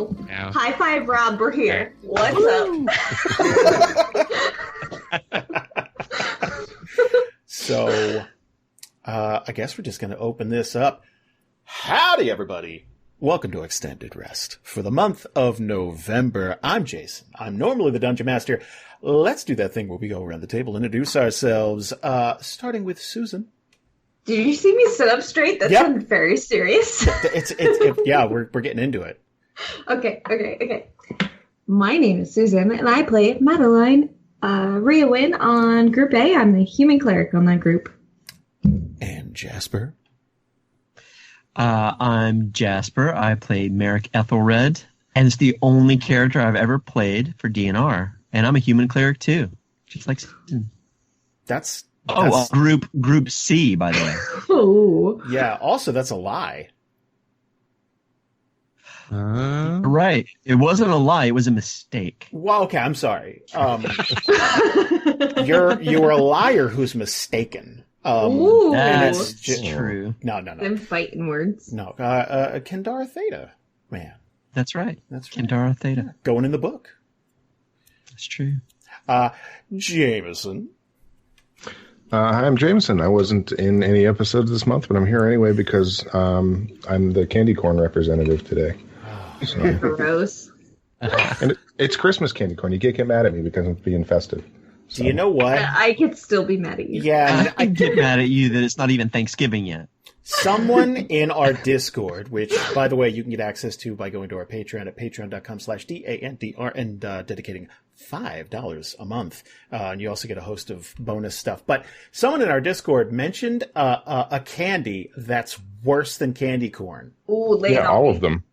Oh, Yeah. high five, Rob. We're here. What's up? So, I guess we're just going to open this up. Howdy, everybody. Welcome to Extended Rest for the month of November. I'm Jason. I'm normally the Dungeon Master. Let's do that thing where we go around the table and introduce ourselves, starting with Susan. Did you see me sit up straight? That Yep. sounded very serious. Yeah, we're getting into it. Okay. My name is Susan, and I play Madeline Riowin on Group A. I'm the human cleric on that group. And Jasper. I'm Jasper. I play Merrick Ethelred, and it's the only character I've ever played for DNR. And I'm a human cleric too, just like Susan. That's Group C, by the way. Oh. yeah. Also, that's a lie. Right. It wasn't a lie. It was a mistake. Well, okay. I'm sorry. You're a liar who's mistaken. Ooh. That's it's true. No. Them fighting words. No. Kendara Theta, man. That's right. That's right. Kendara Theta. Going in the book. That's true. Jameson. Hi, I'm Jameson. I wasn't in any episodes this month, but I'm here anyway because I'm the candy corn representative today. So. Gross. And it's Christmas candy corn. You can't get mad at me because I'm being festive. So. Do you know what? I could still be mad at you. Yeah. I get mad at you that it's not even Thanksgiving yet. Someone in our Discord, which, by the way, you can get access to by going to our Patreon at patreon.com/DANDR and dedicating $5 a month. And you also get a host of bonus stuff. But someone in our Discord mentioned a candy that's worse than candy corn. Ooh, lay it on all me. of them.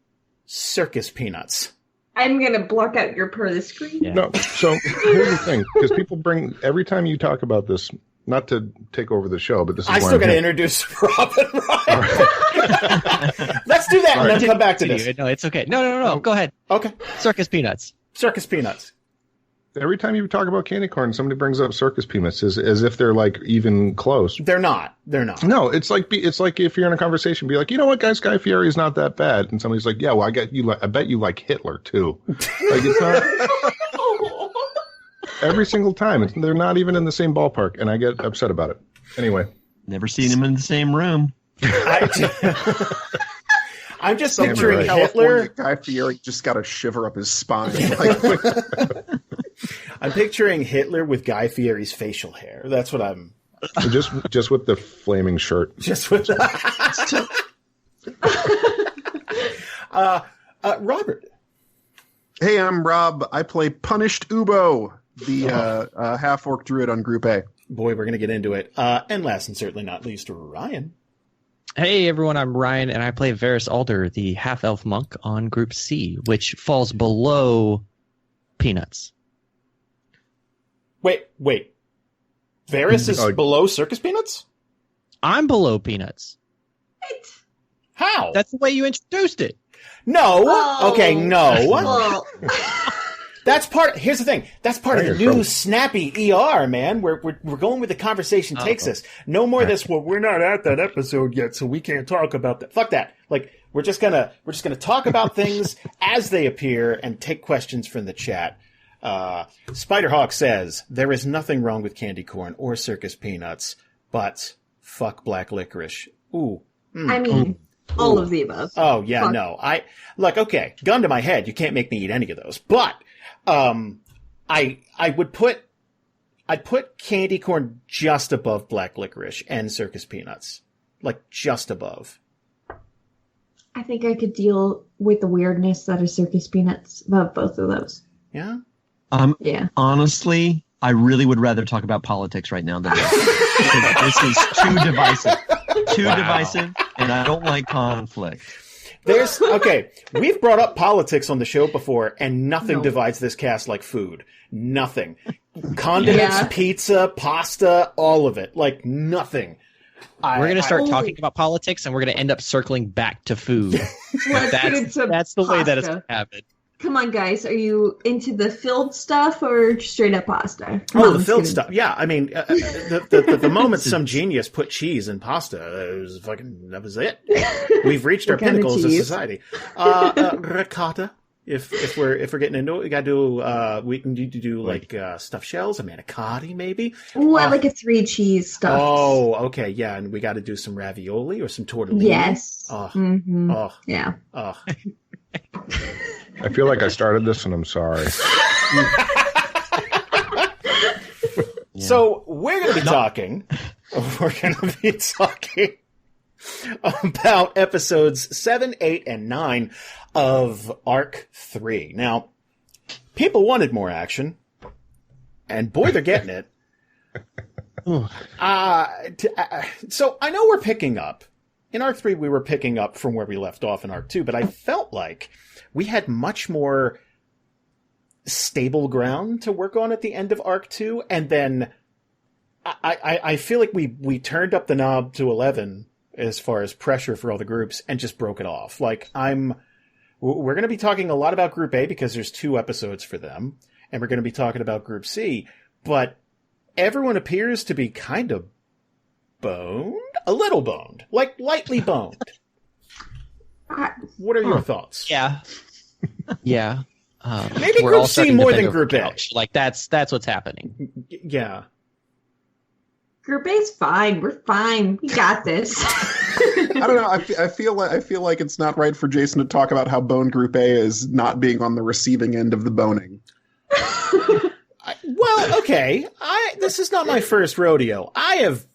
Circus peanuts. I'm going to block out your part of the screen. Yeah. No, so here's the thing, because people bring every time you talk about this. Not to take over the show, but this is I why still got to here. introduce Rob and Ryan. Let's do that and then come back to this. No, it's okay. No. Go ahead. Okay. Circus peanuts. Circus peanuts. Every time you talk about candy corn, somebody brings up circus peanuts as if they're like even close. They're not. No, it's like if you're in a conversation, be like, you know what, guys, Guy Fieri is not that bad, and somebody's like, yeah, well, I bet you like Hitler too. Like it's not. Every single time, they're not even in the same ballpark, and I get upset about it. Anyway, Never seen him in the same room. I'm just Somewhere picturing in Hitler. Guy Fieri just got a shiver up his spine. I'm picturing Hitler with Guy Fieri's facial hair. That's what I'm. just with the flaming shirt. Just with. Robert. Hey, I'm Rob. I play Punished Ubo, the half-orc druid on Group A. Boy, we're going to get into it. And last and certainly not least, Ryan. Hey everyone, I'm Ryan, and I play Varys Alder, the half-elf monk on Group C, which falls below Peanuts. Wait. Varys is below Circus Peanuts? I'm below Peanuts. How? That's the way you introduced it. No. Oh. Okay, no. Well, Here's the thing. That's part of the new snappy ER, man. We're going where the conversation takes us. No more of this, well, we're not at that episode yet, so we can't talk about that. Fuck that. Like, we're just gonna talk about things as they appear and take questions from the chat. Spiderhawk says, there is nothing wrong with candy corn or circus peanuts, but fuck black licorice. Ooh. I mean, all of the above. Oh, yeah, Fuck. no. Okay, gun to my head, you can't make me eat any of those. But, I'd put candy corn just above black licorice and circus peanuts. Like, just above. I think I could deal with the weirdness that is circus peanuts above both of those. Yeah? Yeah. Honestly, I really would rather talk about politics right now than this. Because this is too divisive. Divisive, and I don't like conflict. We've brought up politics on the show before, and nothing No. divides this cast like food. Nothing. Condiments, Yeah. pizza, pasta, all of it. Like, nothing. We're going to start I- talking about politics, and we're going to end up circling back to food. Let's get into That's the way that it's pasta. going to happen. Come on, guys. Are you into the filled stuff or straight up pasta? Come Oh, on, the let's filled get stuff. Yeah, I mean, the moment some genius put cheese in pasta, that was it. We've reached our What kind of pinnacle as a cheese? society. Ricotta If we're getting into it, we got to we can do like stuffed shells, a manicotti, maybe. Ooh, I like a 3-cheese stuff. Oh, okay, yeah, and we got to do some ravioli or some tortellini. Yes. Oh, Yeah. oh. I feel like I started this, and I'm sorry. So we're going to be talking. We're going to be talking about episodes 7, 8, and 9 of Arc 3. Now, people wanted more action, and boy, they're getting it. So I know we're picking up. In Arc 3, we were picking up from where we left off in Arc 2, but I felt like we had much more stable ground to work on at the end of Arc 2, and then I feel like we turned up the knob to 11 as far as pressure for all the groups and just broke it off. Like, we're going to be talking a lot about Group A because there's 2 episodes for them, and we're going to be talking about Group C, but everyone appears to be kind of boned? A little boned. Like, lightly boned. What are your thoughts? Yeah. Yeah. Maybe we're Group all C starting to more bend than over Group the A. couch. Like, that's what's happening. Yeah. Group A's fine. We're fine. We got this. I don't know. I feel like it's not right for Jason to talk about how Bone Group A is not being on the receiving end of the boning. Well, okay. This is not my first rodeo. I've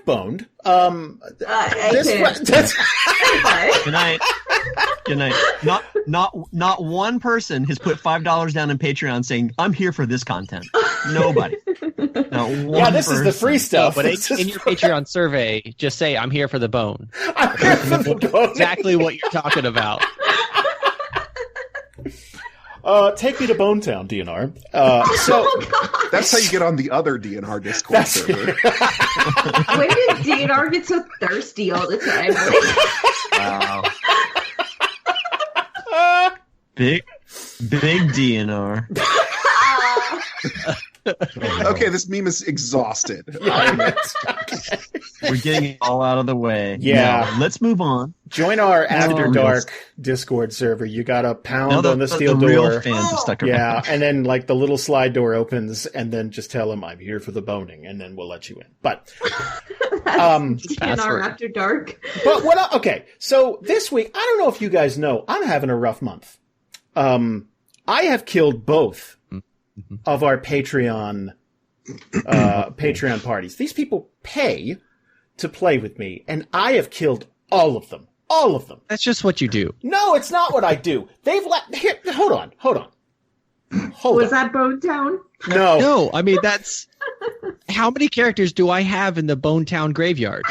boned. That's Good night. Good night. Not one person has put $5 down in Patreon saying, I'm here for this content. Nobody. Not one Yeah, this is the person. free stuff. But in your Patreon survey, just say, I'm here for the bone. I'm here for the boning. Exactly what you're talking about. Take me to Bonetown, DNR. So That's how you get on the other DNR Discord server. When did DNR get so thirsty all the time? Wow. Big DNR. Okay, this meme is exhausted. We're getting it all out of the way. Yeah. Now, let's move on. join our After Oh, Dark Discord server. You got to pound on the steel real door. fans have stuck around. Yeah, and then like the little slide door opens, and then just tell them I'm here for the boning, and then we'll let you in. But DNR Password. After Dark. okay, so this week I don't know if you guys know, I'm having a rough month. I have killed both of our Patreon parties. These people pay to play with me, and I have killed all of them. All of them. That's just what you do. No, it's not what I do. They've here. Hold on. Was that Bonetown? No. No, I mean, that's... How many characters do I have in the Bonetown graveyard?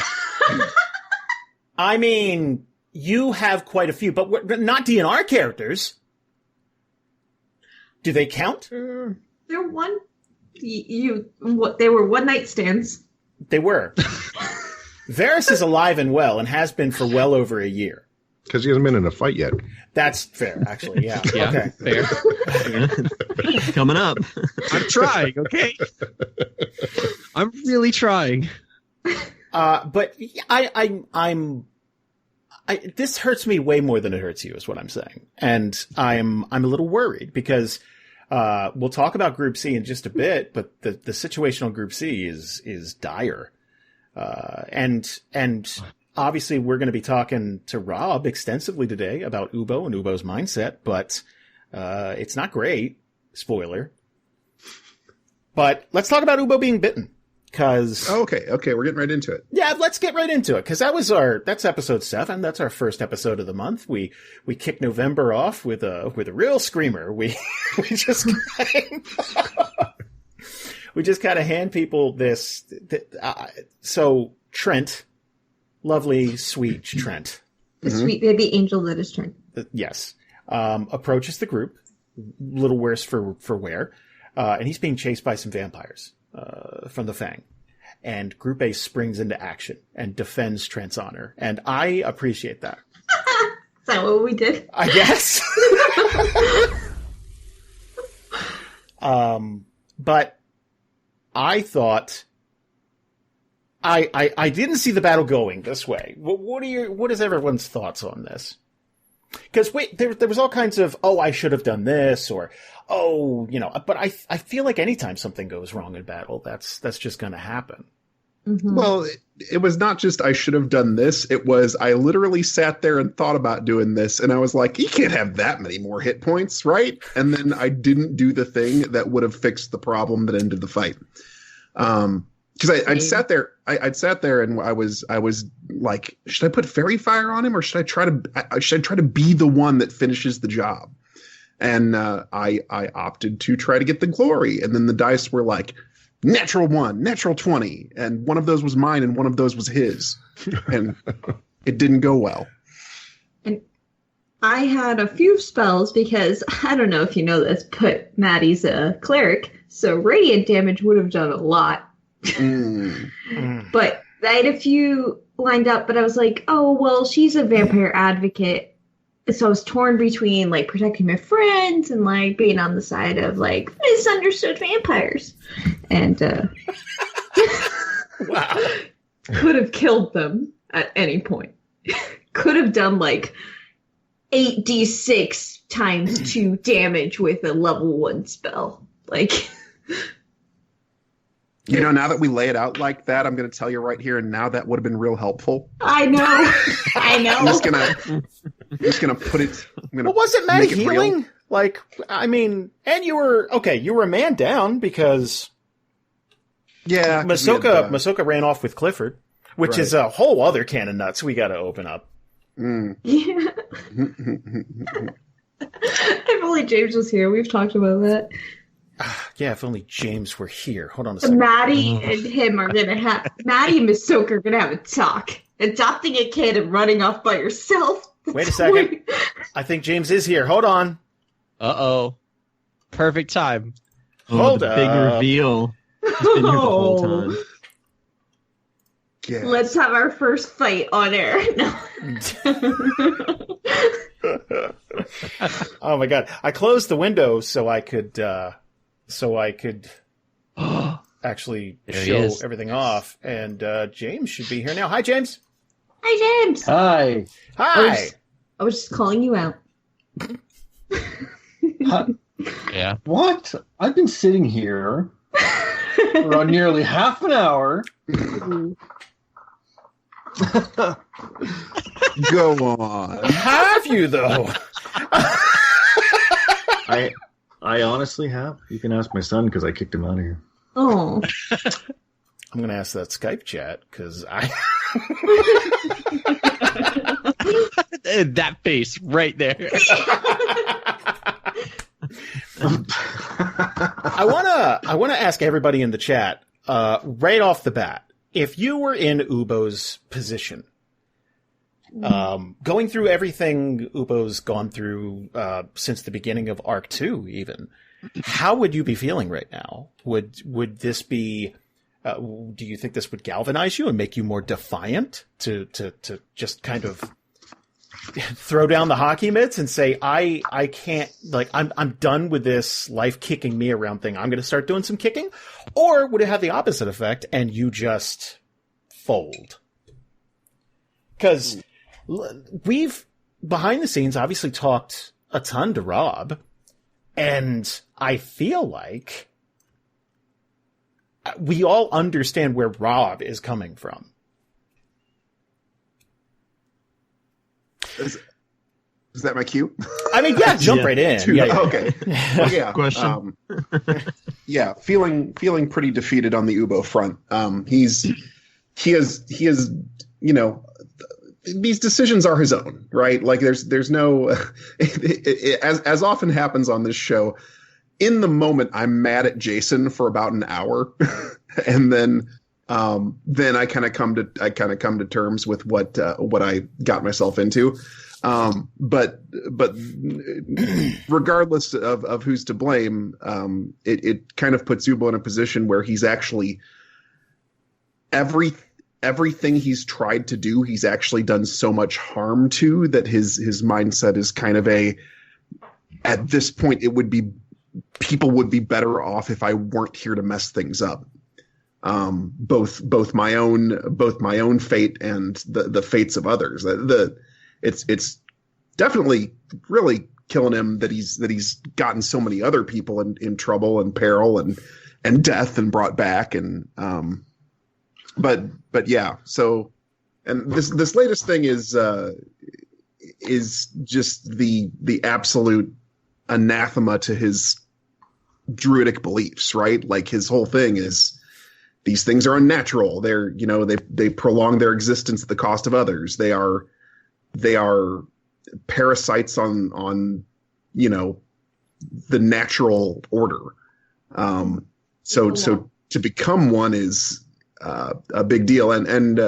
I mean, you have quite a few, but we're not DNR characters. Do they count? They're one. They were one night stands. They were. Varys is alive and well and has been for well over a year. Because he hasn't been in a fight yet. That's fair, actually. Yeah. Yeah, Okay. fair. Coming up. I'm trying, okay? I'm really trying. But this hurts me way more than it hurts you, is what I'm saying. And I'm a little worried because we'll talk about Group C in just a bit, but the situation on Group C is dire. And obviously we're going to be talking to Rob extensively today about Ubo and Ubo's mindset, but it's not great. Spoiler. But let's talk about Ubo being bitten. Cause Okay, we're getting right into it. yeah, let's get right into it. Cause that's episode 7. That's our first episode of the month. We kicked November off with a real screamer. We just kind of hand people this. So Trent, lovely, sweet Trent. The sweet baby angel that is Trent. Yes. Approaches the group, little worse for wear. And he's being chased by some vampires. From the Fang. And Group A springs into action and defends Trent's honor. And I appreciate that. Is that what we did? I guess. But I thought I didn't see the battle going this way. What is everyone's thoughts on this? Because there was all kinds of, oh, I should have done this, or, oh, but I feel like anytime something goes wrong in battle, that's just going to happen. Mm-hmm. Well, it was not just I should have done this. It was I literally sat there and thought about doing this, and I was like, you can't have that many more hit points, right? And then I didn't do the thing that would have fixed the problem that ended the fight. Because I'd sat there and I was like, should I put fairy fire on him, or should I try to be the one that finishes the job? And I opted to try to get the glory, and then the dice were like, natural 1, natural 20, and one of those was mine and one of those was his, and it didn't go well. And I had a few spells because, I don't know if you know this, but Maddie's a cleric, so radiant damage would have done a lot. But I had a few lined up, but I was like, oh, well, she's a vampire advocate. So I was torn between, like, protecting my friends and, like, being on the side of, like, misunderstood vampires. And, Wow. Could have killed them at any point. Could have done, like, 8d6 times 2 damage with a level 1 spell. Like... Now that we lay it out like that, I'm going to tell you right here and now that would have been real helpful. I know. I know. I'm just gonna put it. Well, wasn't Maddie healing? Real. Like, I mean, and you were a man down because Masoka ran off with Clifford, which is a whole other can of nuts we got to open up. Yeah. If only James was here, we've talked about that. Yeah, if only James were here. Hold on a second. Maddie and him are gonna have Maddie and Masoka are gonna have a talk. Adopting a kid and running off by yourself. Wait a second. I think James is here. Hold on. Uh-oh. Perfect time. Hold up. Big reveal. He's been here the whole time. Yes. Let's have our first fight on air. No. Oh my god. I closed the window so I could actually show everything off, and James should be here now. Hi, James. Hi, James. Hi. Hi. I was just calling you out. Yeah. What? I've been sitting here for nearly half an hour. Go on. Have you, though? I honestly have. You can ask my son because I kicked him out of here. Oh. I'm going to ask that Skype chat because That face right there. I want to ask everybody in the chat right off the bat, if you were in Ubo's position, going through everything Ubo's gone through since the beginning of Arc 2 even, how would you be feeling right now? Would this be do you think this would galvanize you and make you more defiant to just kind of throw down the hockey mitts and say, I can't, like, I'm done with this life kicking me around thing. I'm going to start doing some kicking? Or would it have the opposite effect and you just fold? Because we've, behind the scenes, obviously talked a ton to Rob, and I feel like we all understand where Rob is coming from. Is that my cue? I mean, yeah, jump right in. Yeah. Okay. Well, yeah. Question. Yeah, feeling pretty defeated on the Ubo front. He has, these decisions are his own, right? Like there's no, as often happens on this show, in the moment I'm mad at Jason for about an hour, and then I kind of come to terms with what I got myself into. But regardless of who's to blame, it kind of puts Ubo in a position where he's actually everything he's tried to do, he's actually done so much harm to that his mindset is kind of at this point, people would be better off if I weren't here to mess things up. Both my own fate and the fates of others. definitely really killing him that he's gotten so many other people in trouble and peril and death and brought back. And but yeah, so, and this latest thing is just the absolute anathema to his druidic beliefs, right? Like, his whole thing is these things are unnatural. They're, they prolong their existence at the cost of others. They are parasites on the natural order. So to become one is a big deal. And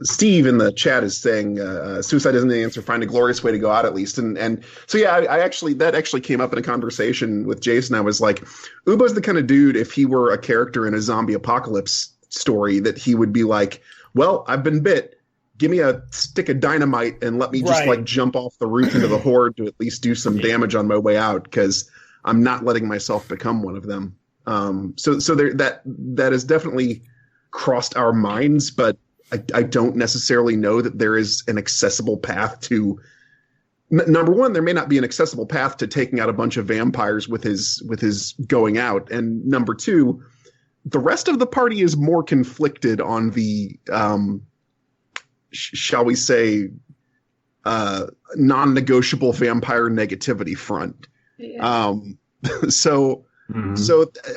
Steve in the chat is saying suicide isn't the answer. Find a glorious way to go out, at least. And so, yeah, that actually came up in a conversation with Jason. I was like, Ubo's the kind of dude, if he were a character in a zombie apocalypse story, that he would be like, well, I've been bit. Give me a stick of dynamite and let me just jump off the roof into the horde to at least do some damage on my way out, because I'm not letting myself become one of them. So there, that has definitely crossed our minds, but I don't necessarily know that there is an accessible path to. Number one, there may not be an accessible path to taking out a bunch of vampires with his going out, and number two, the rest of the party is more conflicted on the shall we say non-negotiable vampire negativity front. Yeah. So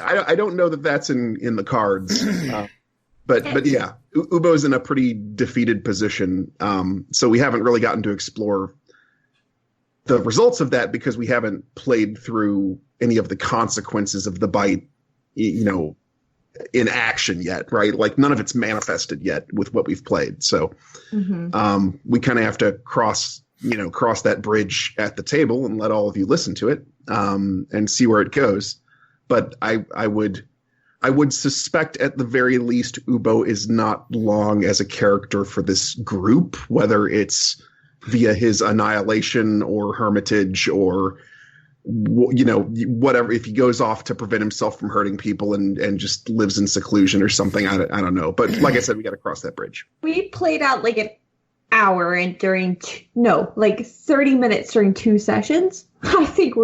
I don't know that that's in the cards. But yeah, Ubo's in a pretty defeated position. So we haven't really gotten to explore the results of that, because we haven't played through any of the consequences of the bite, in action yet, right? Like, none of it's manifested yet with what we've played. So we kind of have to cross that bridge at the table and let all of you listen to it and see where it goes. But I would suspect, at the very least, Ubo is not long as a character for this group, whether it's via his annihilation or hermitage or, whatever. If he goes off to prevent himself from hurting people and just lives in seclusion or something, I don't know. But like I said, we got to cross that bridge. We played out like an hour and 30 minutes during 2 sessions. I think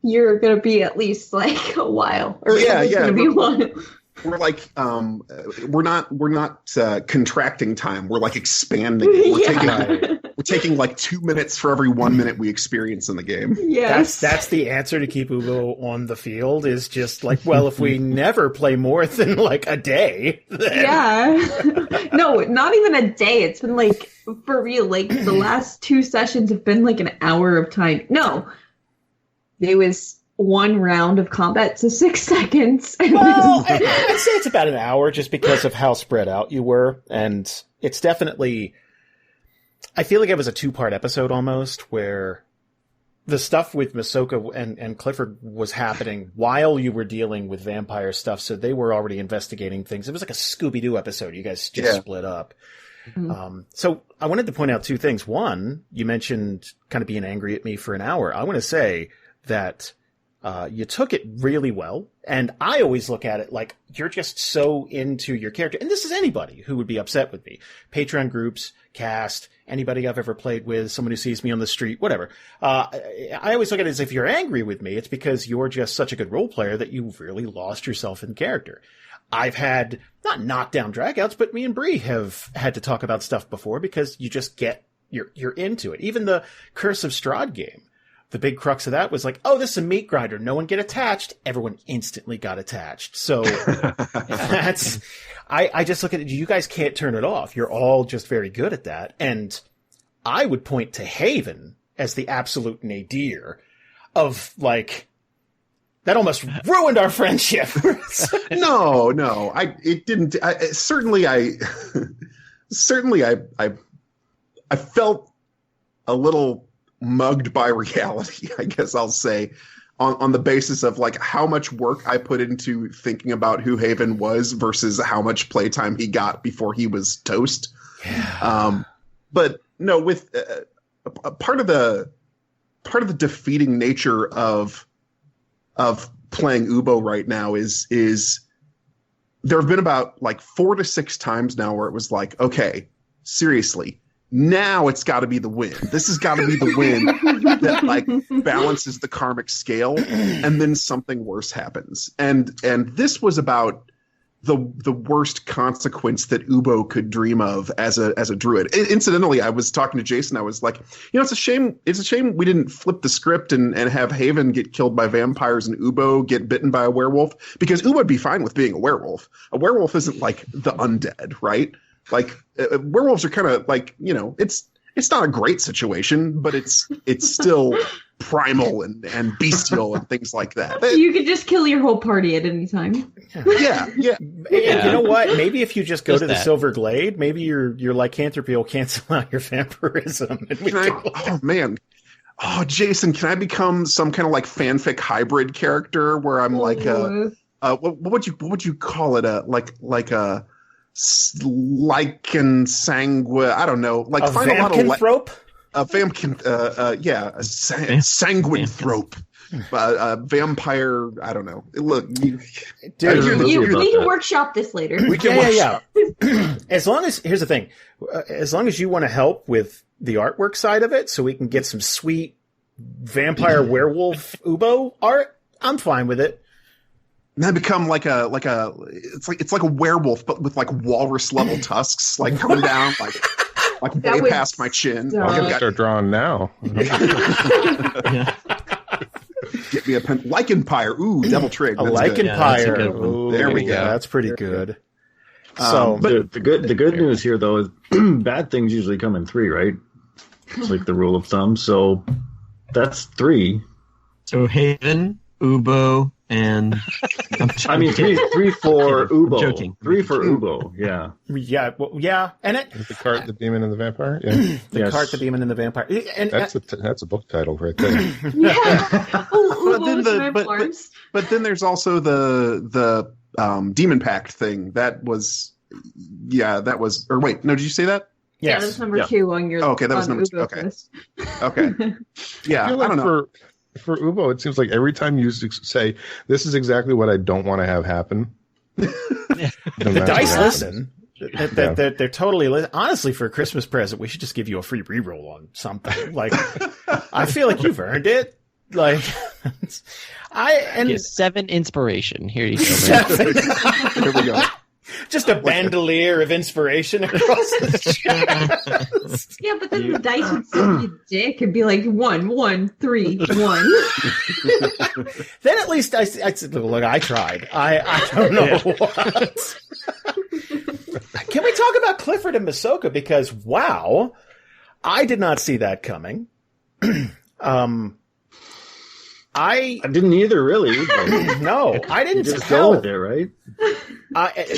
you're going to be at least like a while. Or going to be one. We're like, we're not contracting time. We're like expanding it. We're taking like 2 minutes for every 1 minute we experience in the game. Yes. That's the answer to keep Ubo on the field, is just like, well, if we never play more than like a day. Then... Yeah. No, not even a day. It's been like, for real, like the last 2 sessions have been like an hour of time. No. It was one round of combat, so 6 seconds. Well, I'd say it's about an hour, just because of how spread out you were. And it's definitely, I feel like it was a 2-part episode almost, where the stuff with Masoka and Clifford was happening while you were dealing with vampire stuff. So they were already investigating things. It was like a Scooby-Doo episode. You guys just split up. Mm-hmm. So I wanted to point out 2 things. One, you mentioned kind of being angry at me for an hour. I want to say that you took it really well. And I always look at it like, you're just so into your character. And this is anybody who would be upset with me. Patreon groups, cast, anybody I've ever played with, someone who sees me on the street, whatever. I always look at it as, if you're angry with me, it's because you're just such a good role player that you've really lost yourself in character. I've had, not knockdown dragouts, but me and Bree have had to talk about stuff before, because you just you're into it. Even the Curse of Strahd game. The big crux of that was like, oh, this is a meat grinder. No one get attached. Everyone instantly got attached. So that's, I just look at it. You guys can't turn it off. You're all just very good at that. And I would point to Haven as the absolute nadir of like, that almost ruined our friendship. No, it didn't. I felt a little mugged by reality, I guess I'll say, on the basis of like how much work I put into thinking about who Haven was versus how much playtime he got before he was toast. Yeah. But no, with part of the defeating nature of playing Ubo right now is there have been about like 4 to 6 times now where it was like, okay, seriously, now it's got to be the win. This has got to be the win that like balances the karmic scale, and then something worse happens. And this was about the worst consequence that Ubo could dream of as a druid. Incidentally, I was talking to Jason. I was like, it's a shame we didn't flip the script and have Haven get killed by vampires and Ubo get bitten by a werewolf, because Ubo would be fine with being a werewolf. A werewolf isn't like the undead, right? Like werewolves are kind of like, it's not a great situation, but it's still primal and bestial and things like that. You could just kill your whole party at any time. Yeah. And you know what? Maybe if you just go to the Silver Glade, maybe your lycanthropy will cancel out your vampirism. Jason, can I become some kind of like fanfic hybrid character where I'm like what would you call it? Like a lichen sanguine. I don't know. Like a find a lot of Vamkinthrope? A sanguinethrope. A vampire, I don't know. Look, we can workshop this later. We can workshop. Here's the thing. As long as you want to help with the artwork side of it, so we can get some sweet vampire werewolf Ubo art, I'm fine with it. And I become it's like a werewolf, but with like walrus level tusks, like coming down, like way past my chin. I'm gonna start drawing now. Get me a lichen pyre. Ooh, devil trig. A lichen pyre. There we go. That's pretty good. But the good news here though is bad things usually come in 3, right? It's like the rule of thumb. So that's 3. So Haven, Ubo, and I mean 3 for Ubo. Joking. 3 for Ubo. Yeah. Yeah. Well, yeah. And The cart, the demon, and the vampire. Yeah. The cart, the demon, and the vampire. And That's a book title right there. Yeah. But then there's also the Demon Pact thing. That was, or wait, no, did you say that? Yeah, that's number 2 on your. Okay, that was number 2. Okay. Okay. Yeah, I don't know. For Ubo, it seems like every time you say, this is exactly what I don't want to have happen. The dice listen. They're totally honestly, for a Christmas present, we should just give you a free reroll on something. Like, I feel like you've earned it. Like, 7 inspiration. Here you go. Here we go. Just a bandolier of inspiration across the chest. Yeah, but then the dice would send you dick and be like 1, 1, 3, 1. Then at least I said, look, I tried. I don't know what. Can we talk about Clifford and Masoka? Because wow, I did not see that coming. I didn't either, really. No, I didn't. Just go with it, right?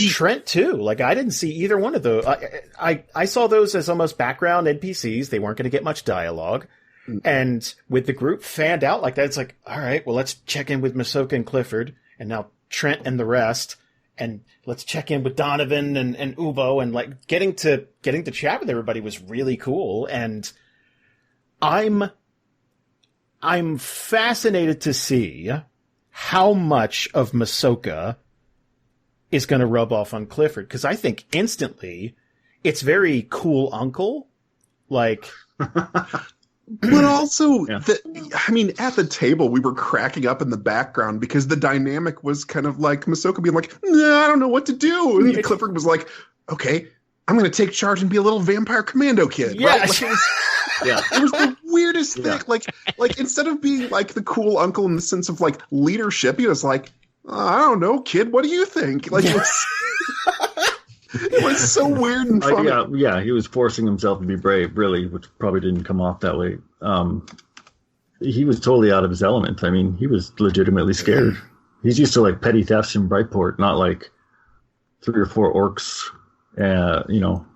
Trent too. Like, I didn't see either one of those. I saw those as almost background NPCs. They weren't going to get much dialogue. And with the group fanned out like that, it's like, all right, well, let's check in with Masoka and Clifford, and now Trent and the rest, and let's check in with Donovan and Ubo, and like getting to chat with everybody was really cool. And I'm fascinated to see how much of Masoka is going to rub off on Clifford, because I think instantly it's very cool uncle. Like, but also, at the table we were cracking up in the background because the dynamic was kind of like Masoka being like, "Nah, I don't know what to do," and Clifford was like, "Okay, I'm going to take charge and be a little vampire commando kid." Yeah. Right? Like, it was the weirdest thing. Like instead of being like the cool uncle in the sense of like leadership, he was like, "I don't know, kid. What do you think?" Like, it was so weird and funny. Yeah, he was forcing himself to be brave, really, which probably didn't come off that way. He was totally out of his element. I mean, he was legitimately scared. He's used to like petty thefts in Brightport, not like 3 or 4 orcs,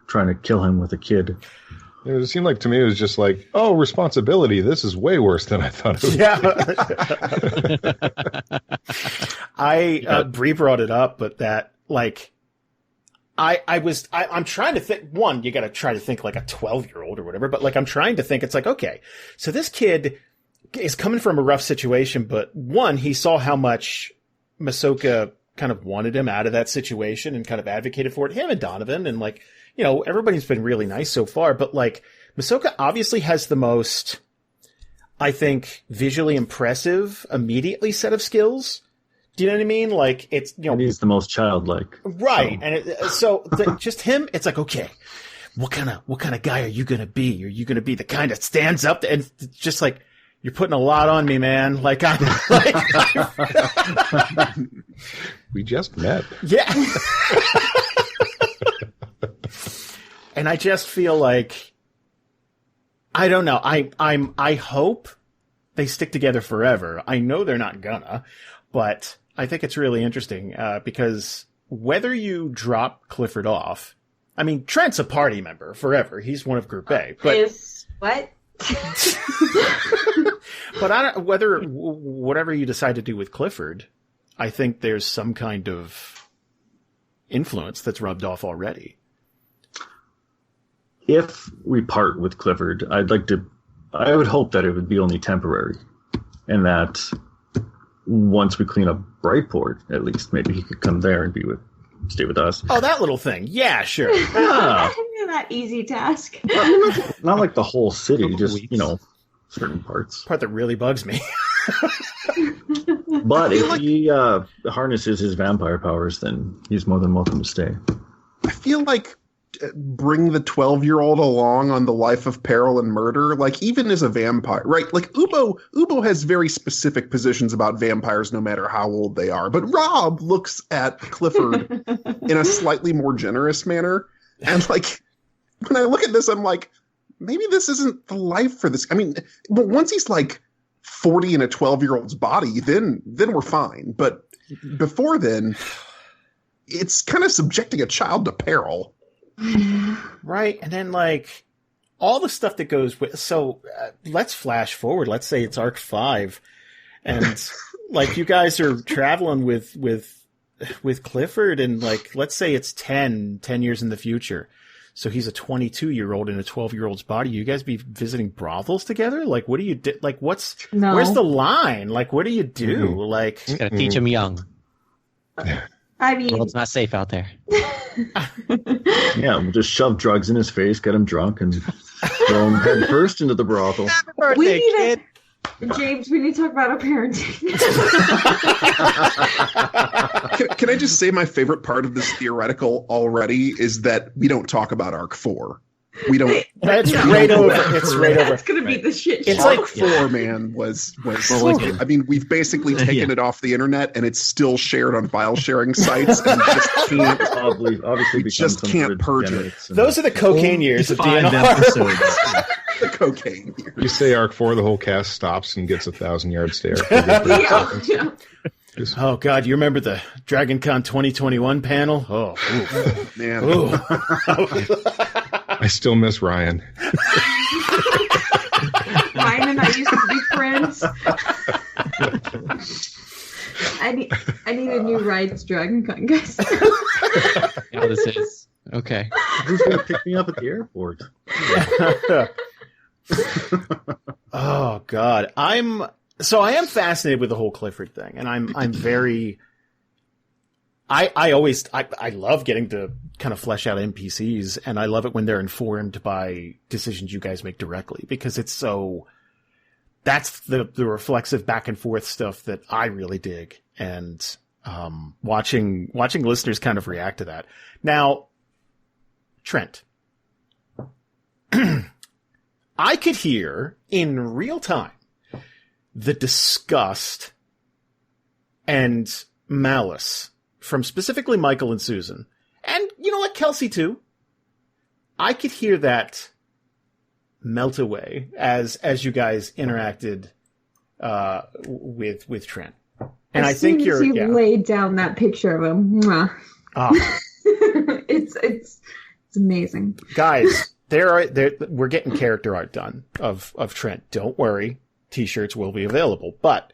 trying to kill him with a kid. It seemed like to me it was just like, oh, responsibility. This is way worse than I thought it was. Bree brought it up, but that like, I'm trying to think. One, you got to try to think like a 12-year-old or whatever. But like, I'm trying to think. It's like, okay, so this kid is coming from a rough situation, but one, he saw how much Masoka kind of wanted him out of that situation and kind of advocated for it. Him and Donovan, and like, you know, everybody's been really nice so far, but like Masoka obviously has the most, I think, visually impressive immediately set of skills. Do you know what I mean? Like, it's, you know, and he's the most childlike. Right. So. And just him, it's like, okay, what kind of guy are you going to be? Are you going to be the kind that stands up? And it's just like, you're putting a lot on me, man. Like, We just met. Yeah. And I just feel like, I don't know. I hope they stick together forever. I know they're not gonna, but I think it's really interesting, because whether you drop Clifford off, I mean, Trent's a party member forever. He's one of Group A, but Is what? but whatever you decide to do with Clifford, I think there's some kind of influence that's rubbed off already. If we part with Clifford, I would hope that it would be only temporary, and that once we clean up Brightport, at least maybe he could come there and stay with us. Oh, that little thing. Yeah, sure. Yeah. That easy task. Not like the whole city, just, you know, certain parts. Part that really bugs me. But if he harnesses his vampire powers, then he's more than welcome to stay. I feel like bring the 12-year-old along on the life of peril and murder, like even as a vampire, right? Like Ubo has very specific positions about vampires no matter how old they are. But Rob looks at Clifford in a slightly more generous manner. And like, when I look at this, I'm like, maybe this isn't the life for this. I mean, but once he's like 40 in a 12-year-old's body, then we're fine. But before then, it's kind of subjecting a child to peril. Right. And then like all the stuff that goes with, so let's flash forward. Let's say it's Arc 5 and like you guys are traveling with Clifford, and like, let's say it's 10 years in the future. So he's a 22-year-old in a 12-year-old's body. You guys be visiting brothels together? Like, what do you do? Like, where's the line? Like, what do you do? Mm-hmm. Like, just gotta teach him young. I mean, the world's not safe out there. Yeah, we'll just shove drugs in his face, get him drunk, and throw him head first into the brothel. Kid. James, we need to talk about our parenting. Can I just say my favorite part of this theoretical already is that we don't talk about Arc 4. We don't. It's right over. It's right over. It's gonna be the shit show. It's like 4, man, was I mean, we've basically taken it off the internet, and it's still shared on file sharing sites, and we just can't purge it. Those are the cocaine years of 5 DNR. episodes. The cocaine years. You say Arc 4, the whole cast stops and gets 1,000-yard stare. Yeah. Oh God, you remember the Dragon Con 2021 panel? Oh, ooh. Man. Ooh. I still miss Ryan. Ryan and I used to be friends. I need a new ride to Dragon Con, guys. Yeah, this is okay. Who's gonna pick me up at the airport? Oh God, I am fascinated with the whole Clifford thing, and I'm very. I love getting to kind of flesh out NPCs, and I love it when they're informed by decisions you guys make directly, because it's so. That's the reflexive back and forth stuff that I really dig, and watching listeners kind of react to that. Now, Trent, I could hear in real time the disgust and malice from specifically Michael and Susan, and you know what, Kelsey too. I could hear that melt away as you guys interacted with Trent, and as I think you laid down that picture of him. Mwah. It's amazing, guys. We're getting character art done of Trent. Don't worry, T-shirts will be available, but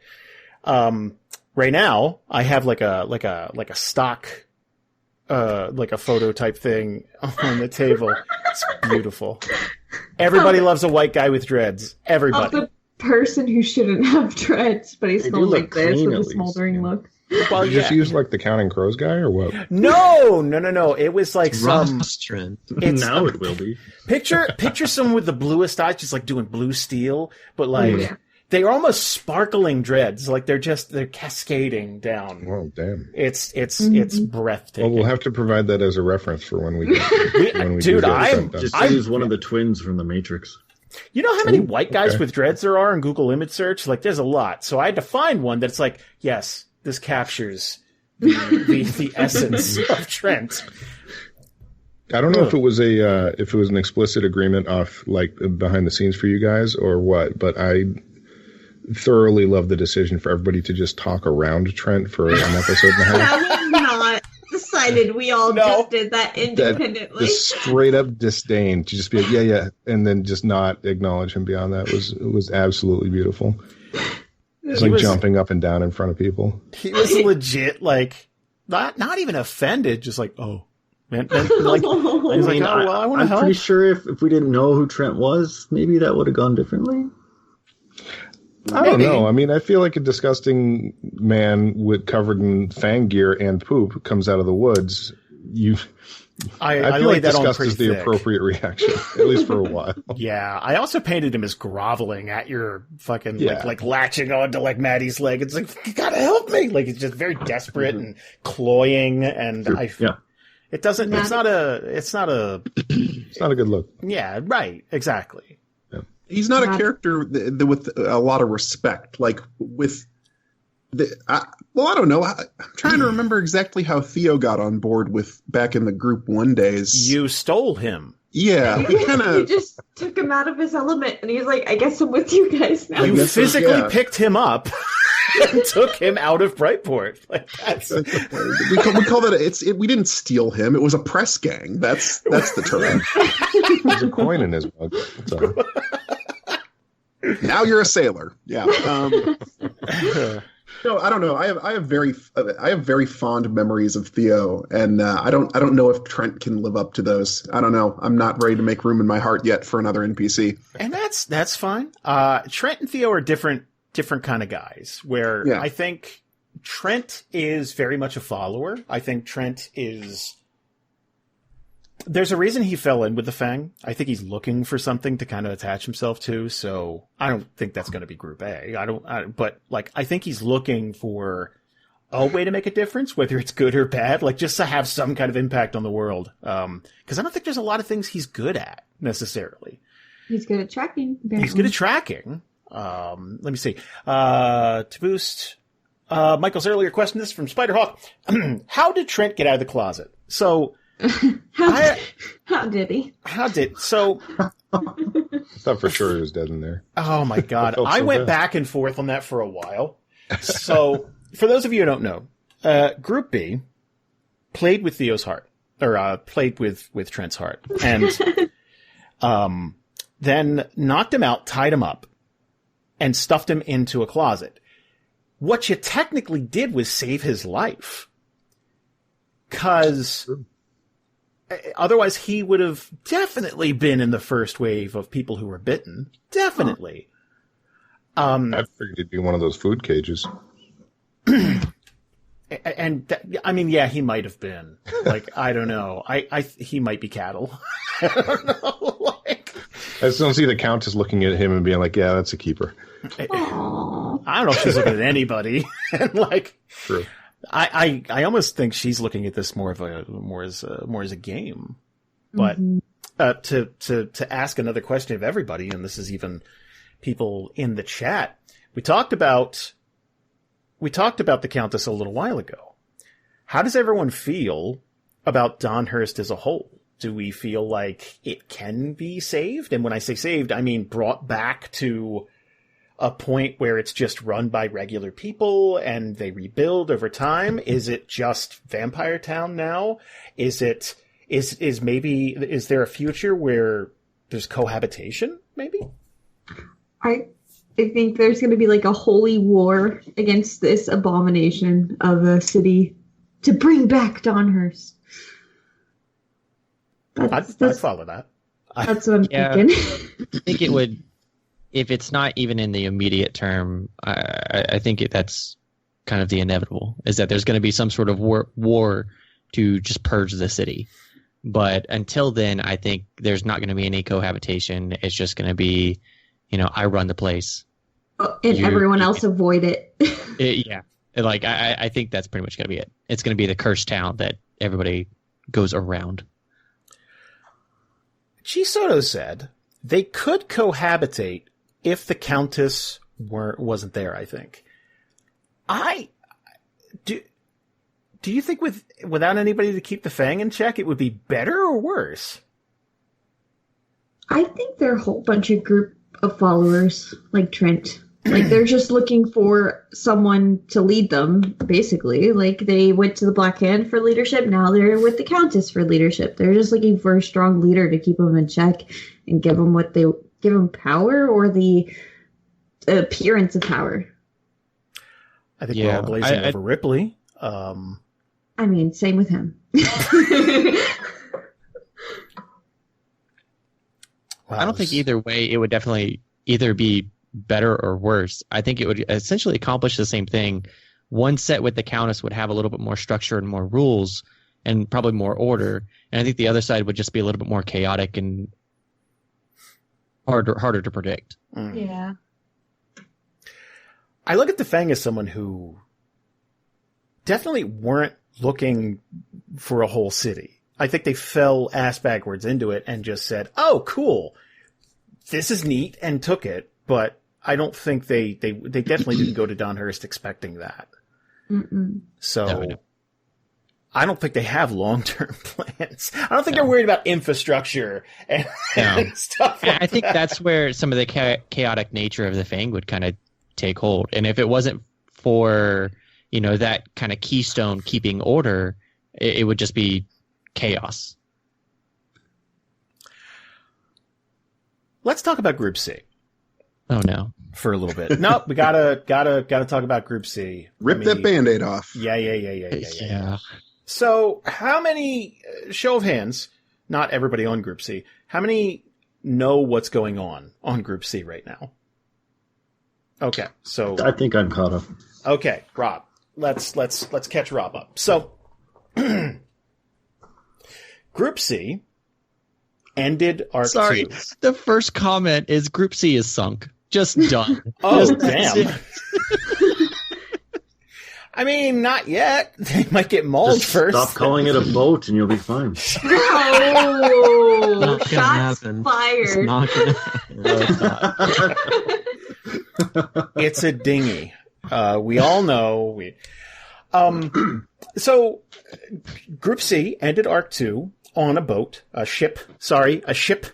right now I have like a stock like a photo type thing on the table. It's beautiful. Everybody loves a white guy with dreads. Everybody. Of the person who shouldn't have dreads, but he's still like this with a smoldering look. Well, You just use like the Counting Crows guy or what? No. It was like some. Ross Trent. Now it will be. Picture someone with the bluest eyes, just like doing blue steel, but like they're almost sparkling dreads, like they're cascading down. Oh, damn. It's breathtaking. Well, we'll have to provide that as a reference for when we do Dude, Just use one of the twins from the Matrix. You know how many white guys with dreads there are in Google image search? Like, there's a lot. So I had to find one that's like, yes, this captures the essence of Trent. I don't know if it was an explicit agreement off like behind the scenes for you guys or what, but I thoroughly love the decision for everybody to just talk around Trent for an episode and a half. That was not decided. We all just did that independently. The straight up disdain to just be like, yeah, and then just not acknowledge him beyond that was absolutely beautiful. It's like jumping up and down in front of people. He was legit like not even offended, just like, oh. Man, like, he's like, oh, well, I want to help. I'm pretty sure if we didn't know who Trent was, maybe that would have gone differently. I don't know. I mean, I feel like a disgusting man covered in fang gear and poop comes out of the woods. I feel like disgust is the appropriate reaction, at least for a while. Yeah, I also painted him as groveling at your fucking like latching onto like Maddie's leg. It's like, you gotta help me. Like it's just very desperate and cloying, and it doesn't. It's not a good look. Yeah, right. Exactly. He's not a character with a lot of respect. Like with I don't know. I'm trying to remember exactly how Theo got on board with back in the Group 1 days. You stole him. Yeah, we kind of. You just took him out of his element, and he's like, "I guess I'm with you guys now." You physically picked him up and took him out of Brightport. Like that's we call that. We didn't steal him. It was a press gang. That's the term. There's a coin in his mug. Now you're a sailor. Yeah. No, I don't know. I have very fond memories of Theo, and I don't know if Trent can live up to those. I don't know. I'm not ready to make room in my heart yet for another NPC. And that's fine. Trent and Theo are different kind of guys. Where I think Trent is very much a follower. I think Trent is. There's a reason he fell in with the Fang. I think he's looking for something to kind of attach himself to. So I don't think that's going to be Group A. But like, I think he's looking for a way to make a difference, whether it's good or bad, like just to have some kind of impact on the world. Cause I don't think there's a lot of things he's good at necessarily. He's good at tracking. Apparently. He's good at tracking. Let me see. To boost, Michael's earlier question, this is from Spiderhawk. How did Trent get out of the closet? So, how did he? So I thought for sure he was dead in there. Oh my god. I went back and forth on that for a while. So for those of you who don't know, Group B played with Theo's heart, or played with Trent's heart, and then knocked him out, tied him up, and stuffed him into a closet. What you technically did was save his life. 'Cause otherwise, he would have definitely been in the first wave of people who were bitten. Definitely. I figured he'd be one of those food cages. I mean, yeah, he might have been. Like, I don't know. He might be cattle. I don't know. Like, I just don't see the Countess looking at him and being like, "Yeah, that's a keeper." I don't know if she's looking at anybody. And like, true. I almost think she's looking at this more as a game. But to ask another question of everybody, and this is even people in the chat, we talked about the Countess a little while ago. How does everyone feel about Donhurst as a whole? Do we feel like it can be saved? And when I say saved, I mean brought back to a point where it's just run by regular people and they rebuild over time? Is it just Vampire Town now? Is there a future where there's cohabitation, maybe? I think there's going to be like a holy war against this abomination of a city to bring back Donhurst. I'd follow that. That's what I'm thinking. I think it would. If it's not even in the immediate term, I think that's kind of the inevitable, is that there's going to be some sort of war to just purge the city. But until then, I think there's not going to be any cohabitation. It's just going to be, I run the place. And everyone else avoid it. Yeah. Like, I think that's pretty much going to be it. It's going to be the cursed town that everybody goes around. Chisoto said they could cohabitate if the Countess wasn't there, I think. Do you think without anybody to keep the Fang in check, it would be better or worse? I think they're a whole bunch of group of followers, like Trent. Like, they're just looking for someone to lead them, basically. Like, they went to the Black Hand for leadership, now they're with the Countess for leadership. They're just looking for a strong leader to keep them in check and give them power or the appearance of power. I think we're all glazing over Ripley. I mean, same with him. Wow. I don't think either way it would definitely either be better or worse. I think it would essentially accomplish the same thing. One set with the Countess would have a little bit more structure and more rules and probably more order. And I think the other side would just be a little bit more chaotic and harder to predict. Yeah. I look at the Fang as someone who definitely weren't looking for a whole city. I think they fell ass backwards into it and just said, oh, cool, this is neat, and took it. But I don't think they definitely didn't go to Donhurst expecting that. Mm-mm. So No. I don't think they have long-term plans. I don't think they're worried about infrastructure and, and stuff like I think that's where some of the chaotic nature of the Fang would kind of take hold. And if it wasn't for, that kind of keystone keeping order, it would just be chaos. Let's talk about Group C. Oh no. For a little bit. No, we gotta talk about Group C. Rip that Band-Aid off. Yeah. So, how many, show of hands, not everybody on Group C, how many know what's going on Group C right now? Okay, so I think I'm caught up. Okay, Rob, let's catch Rob up. So, Group C ended Arc 2. The first comment is Group C is sunk. Just done. Oh, damn. I mean, not yet. They might get mauled Just first. Stop calling it a boat and you'll be fine. Oh, Not gonna shots happen. fired. It's not gonna happen. It's a dinghy. We all know. So, Group C ended Arc 2 on a boat, a ship. Jesus.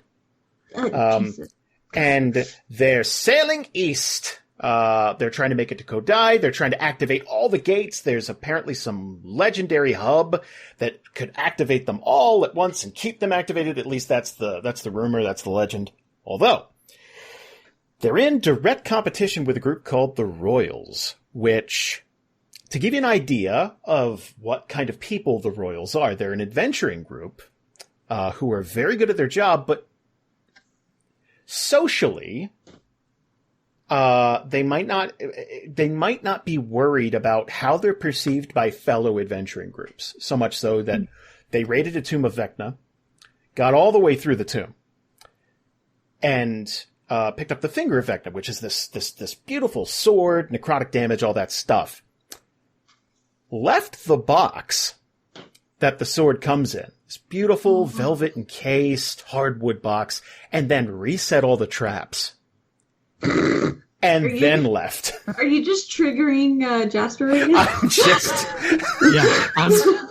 And they're sailing east. They're trying to make it to Kodai. They're trying to activate all the gates. There's apparently some legendary hub that could activate them all at once and keep them activated. At least that's the rumor. That's the legend. Although, they're in direct competition with a group called the Royals, which, to give you an idea of what kind of people the Royals are, they're an adventuring group, who are very good at their job, but socially, they might not be worried about how they're perceived by fellow adventuring groups. So much so that they raided a tomb of Vecna, got all the way through the tomb, and picked up the Finger of Vecna, which is this beautiful sword, necrotic damage, all that stuff. Left the box that the sword comes in, this beautiful velvet encased hardwood box, and then reset all the traps. And then left. Are you just triggering Jasper right now? I'm just... Yeah,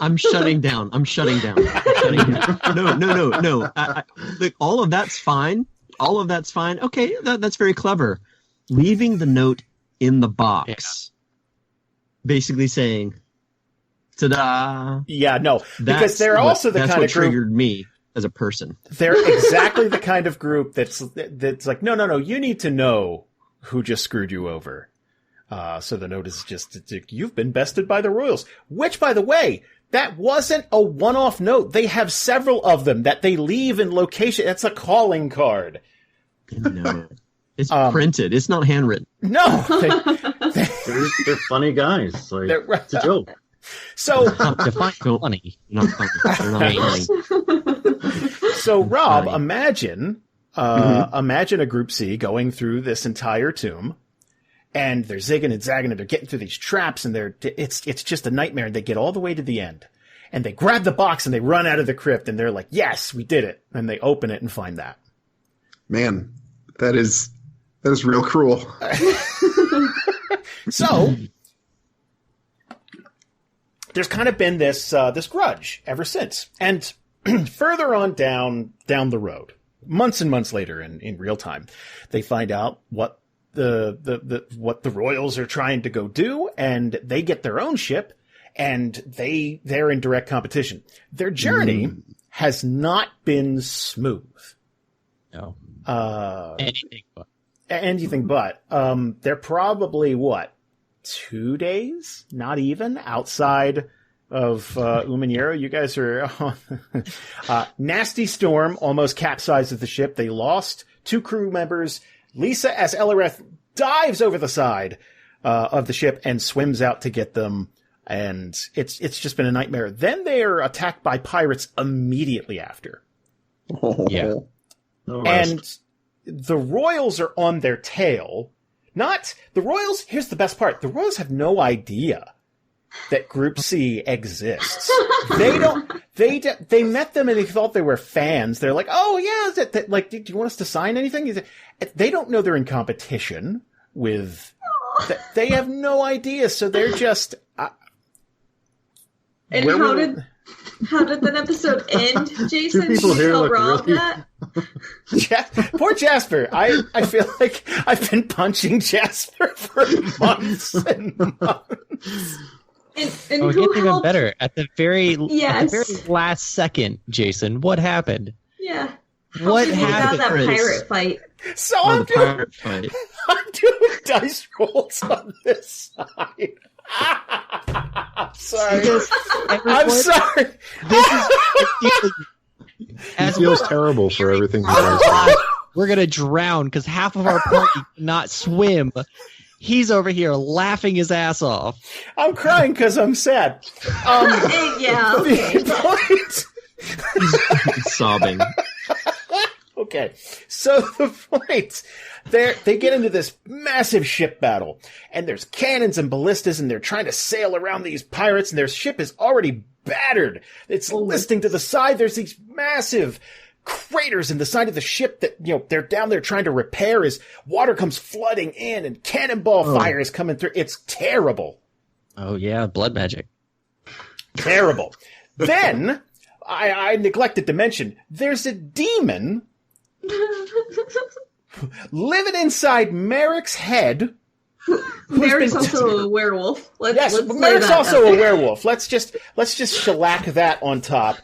I'm shutting down. I'm shutting down. No. Look, all of that's fine. Okay, that's very clever. Leaving the note in the box. Basically saying, ta-da. Yeah, no. Because they're also the kind of group... That's what triggered me as a person. They're exactly the kind of group that's like, no, you need to know who just screwed you over. So the note is just, you've been bested by the Royals. Which, by the way, that wasn't a one-off note. They have several of them that they leave in location. That's a calling card. No. It's printed. It's not handwritten. No. They're funny guys. Like, it's a joke. So define funny, not funny. They're not funny. So Rob, imagine a Group C going through this entire tomb, and they're zigging and zagging, and they're getting through these traps, and it's just a nightmare. And they get all the way to the end, and they grab the box and they run out of the crypt, and they're like, "Yes, we did it!" And they open it and find that. Man, that is real cruel. So there's kind of been this grudge ever since, and further on down the road, months and months later, in real time, they find out what the Royals are trying to go do, and they get their own ship, and they're in direct competition. Their journey has not been smooth. No. Anything but. They're probably, 2 days? Not even? Outside of Uman'yaro. You guys are on... nasty storm almost capsizes the ship. They lost 2 crew members. Lisa, as Ellereth, dives over the side of the ship and swims out to get them. And it's just been a nightmare. Then they are attacked by pirates immediately after. Yeah. And the Royals are on their tail. Not the Royals. Here's the best part. The Royals have no idea that Group C exists. They don't. They met them and they thought they were fans. They're like, oh yeah, like, do you want us to sign anything? They don't know they're in competition with. They have no idea. So they're just. And how did that episode end, Jason? Two people here look Rob really... that? Poor Jasper. I feel like I've been punching Jasper for months and months. And it who gets even better. At the very last second, Jason, what happened? Yeah. What happened? About that pirate fight. So I'm doing dice rolls on this side. I'm sorry. I'm sorry. He feels terrible for everything he does. We're going to drown because half of our party cannot swim. He's over here laughing his ass off. I'm crying because I'm sad. Yeah, okay. He's sobbing. Okay, so the point, they get into this massive ship battle, and there's cannons and ballistas, and they're trying to sail around these pirates, and their ship is already battered. It's listing to the side. There's these massive craters in the side of the ship that, they're down there trying to repair as water comes flooding in, and cannonball fire is coming through. It's terrible. Oh, yeah, blood magic. Terrible. Then, I neglected to mention, there's a demon living inside Merrick's head. Merrick's also a werewolf. Yes, Merrick's also a werewolf. Let's just shellac that on top.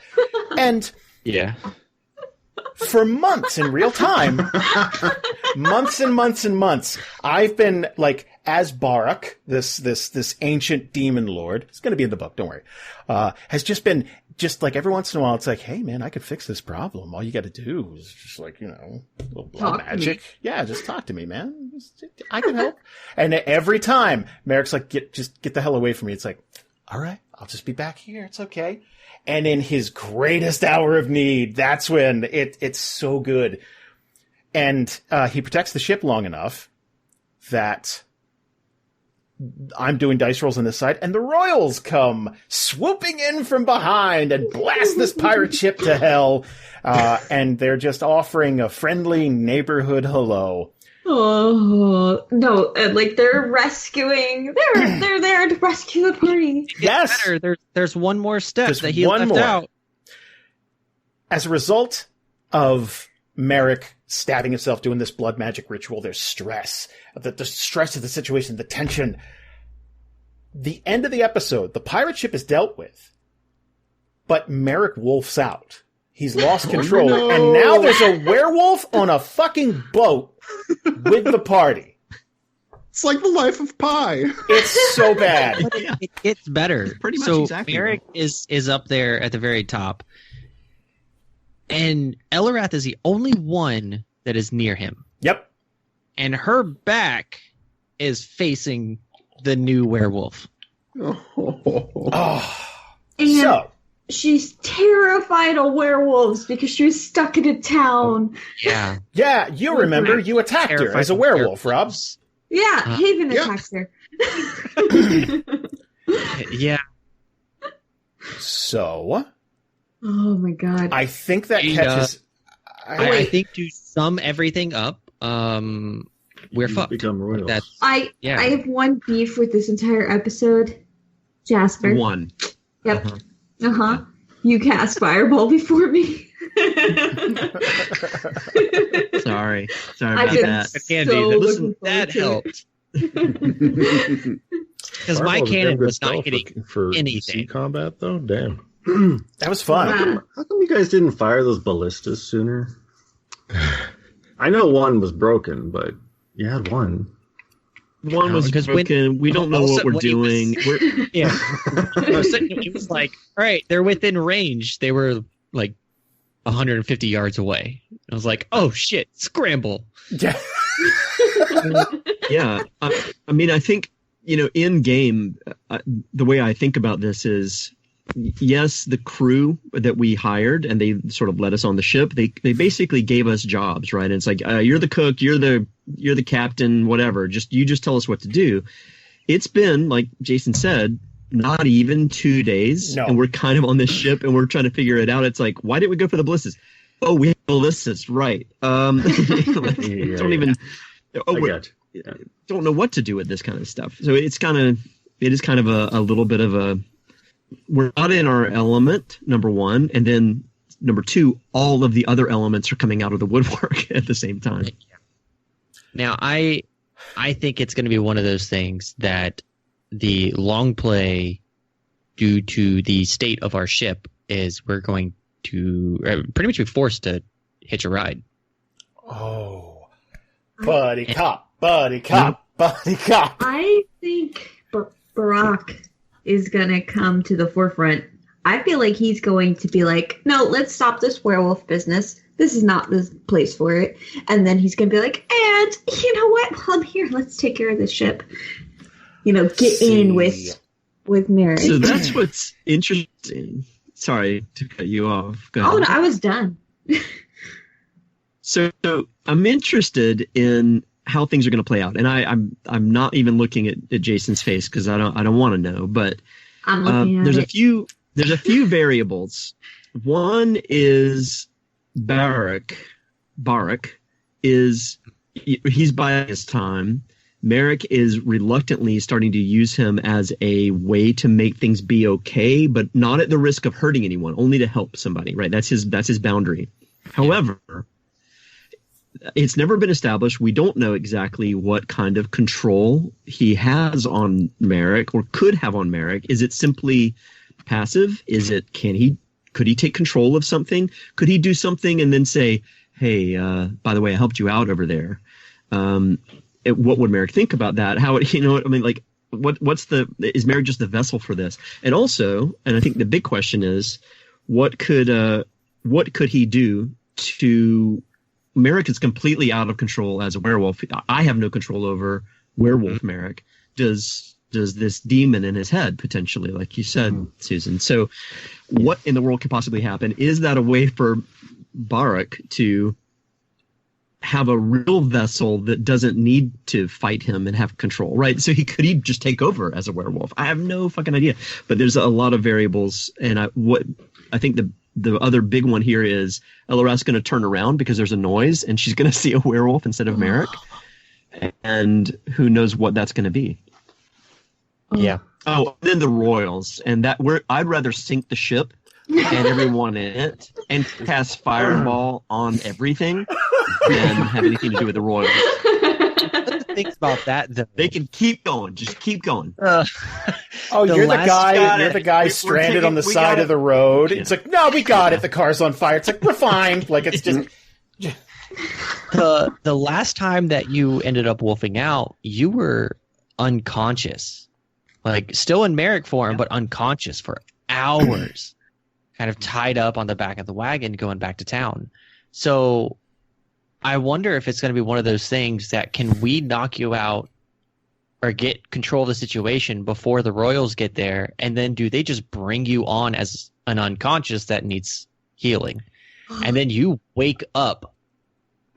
And yeah, for months in real time, months and months and months, I've been like, as Barak, this ancient demon lord, it's going to be in the book, don't worry, has just been like every once in a while, it's like, hey man, I could fix this problem. All you got to do is just like, a little blood magic. Yeah, just talk to me, man. I can help. And every time Merrick's like, get the hell away from me. It's like, all right, I'll just be back here. It's okay. And in his greatest hour of need, that's when it's so good. And he protects the ship long enough that I'm doing dice rolls on this side, and the Royals come swooping in from behind and blast this pirate ship to hell. And they're just offering a friendly neighborhood hello. Oh no! Like they're rescuing. They're there to rescue the party. Yes. There's one more step that he left out. As a result of Merrick stabbing himself doing this blood magic ritual, there's stress. The stress of the situation, the tension. The end of the episode, the pirate ship is dealt with, but Merrick wolfs out. He's lost control, and now there's a werewolf on a fucking boat with the party. It's like the life of Pi. It's so bad. It gets better. Pretty much so exactly. Merrick is up there at the very top, and Ellereth is the only one that is near him. Yep. And her back is facing the new werewolf. Oh. And So she's terrified of werewolves because she was stuck in a town. Yeah. yeah, you remember you attacked her Terrified as a of werewolf, Rob. werewolves. Yeah, Haven yeah. attacks her. Yeah. So Oh my god. I think that And, catches. I think to sum everything up, we're fucked. Become royals. That's I yeah. have one beef with this entire episode. Jasper. One. Yep. Uh-huh. You cast Fireball before me. Sorry I've about been that. Candy, so listen, looking forward that to it. helped. Because my Fireball's a damn cannon good was spell not hitting for anything. sea combat, though. Damn. That was fun. Wow. How come you guys didn't fire those ballistas sooner? I know one was broken, but you had one. One was Because broken. We don't know also what we're when he was- doing. We're, Yeah. It was like, all right, they're within range. They were like 150 yards away. I was like, oh shit, scramble. Yeah. yeah. I mean, I think, in game, the way I think about this is, yes, the crew that we hired and they sort of let us on the ship, they basically gave us jobs, right? And it's like, you're the cook, you're the captain, whatever. You just tell us what to do. It's been, like Jason said, not even 2 days. No. And we're kind of on this ship and we're trying to figure it out. It's like, why didn't we go for the ballistas? Oh, we have ballistas, right. Don't even... Oh, I we got you. Yeah. don't know what to do with this kind of stuff. So it is kind of a little bit of a, we're not in our element, number one, and then number two, all of the other elements are coming out of the woodwork at the same time. Now, I think it's going to be one of those things that the long play, due to the state of our ship, is we're going to pretty much be forced to hitch a ride. Oh, buddy cop, buddy cop, buddy cop. I think Barack is gonna come to the forefront. I feel like he's going to be like, no, let's stop this werewolf business. This is not the place for it. And then he's gonna be like, and you know what? I'm here. Let's take care of the ship. Get in with Mary. So that's what's interesting. Sorry to cut you off. Go ahead. Oh no, I was done. So I'm interested in how things are going to play out, and I'm not even looking at Jason's face because I don't want to know. But I'm looking at there's it. there's a few variables. One is Barak he's buying his time. Merrick is reluctantly starting to use him as a way to make things be okay, but not at the risk of hurting anyone, only to help somebody, right? That's his boundary. However, it's never been established. We don't know exactly what kind of control he has on Merrick or could have on Merrick. Is it simply passive? Could he take control of something? Could he do something and then say, hey, by the way, I helped you out over there? What would Merrick think about that? Is Merrick just the vessel for this? And also, and I think the big question is, what could he do to Merrick is completely out of control as a werewolf. I have no control over werewolf Merrick. Does this demon in his head potentially, like you said, Susan? So what in the world could possibly happen? Is that a way for Barak to have a real vessel that doesn't need to fight him and have control, right? So could he just take over as a werewolf? I have no fucking idea. But there's a lot of variables, and I think the other big one here is Eloreth's going to turn around because there's a noise, and she's going to see a werewolf instead of Merrick, and who knows what that's going to be. Yeah. Oh, then the Royals, and I'd rather sink the ship and everyone in it and cast Fireball on everything than have anything to do with the Royals. Things about that, though. They can keep going. Just keep going. You're the guy stranded on the side of the road. Yeah. It's like, no, we got it. The car's on fire. It's like, we're fine. Like, it's just. The last time that you ended up wolfing out, you were unconscious, like still in Merrick form, but unconscious for hours, kind of tied up on the back of the wagon going back to town. So I wonder if it's going to be one of those things that can we knock you out or get control of the situation before the Royals get there, and then do they just bring you on as an unconscious that needs healing, and then you wake up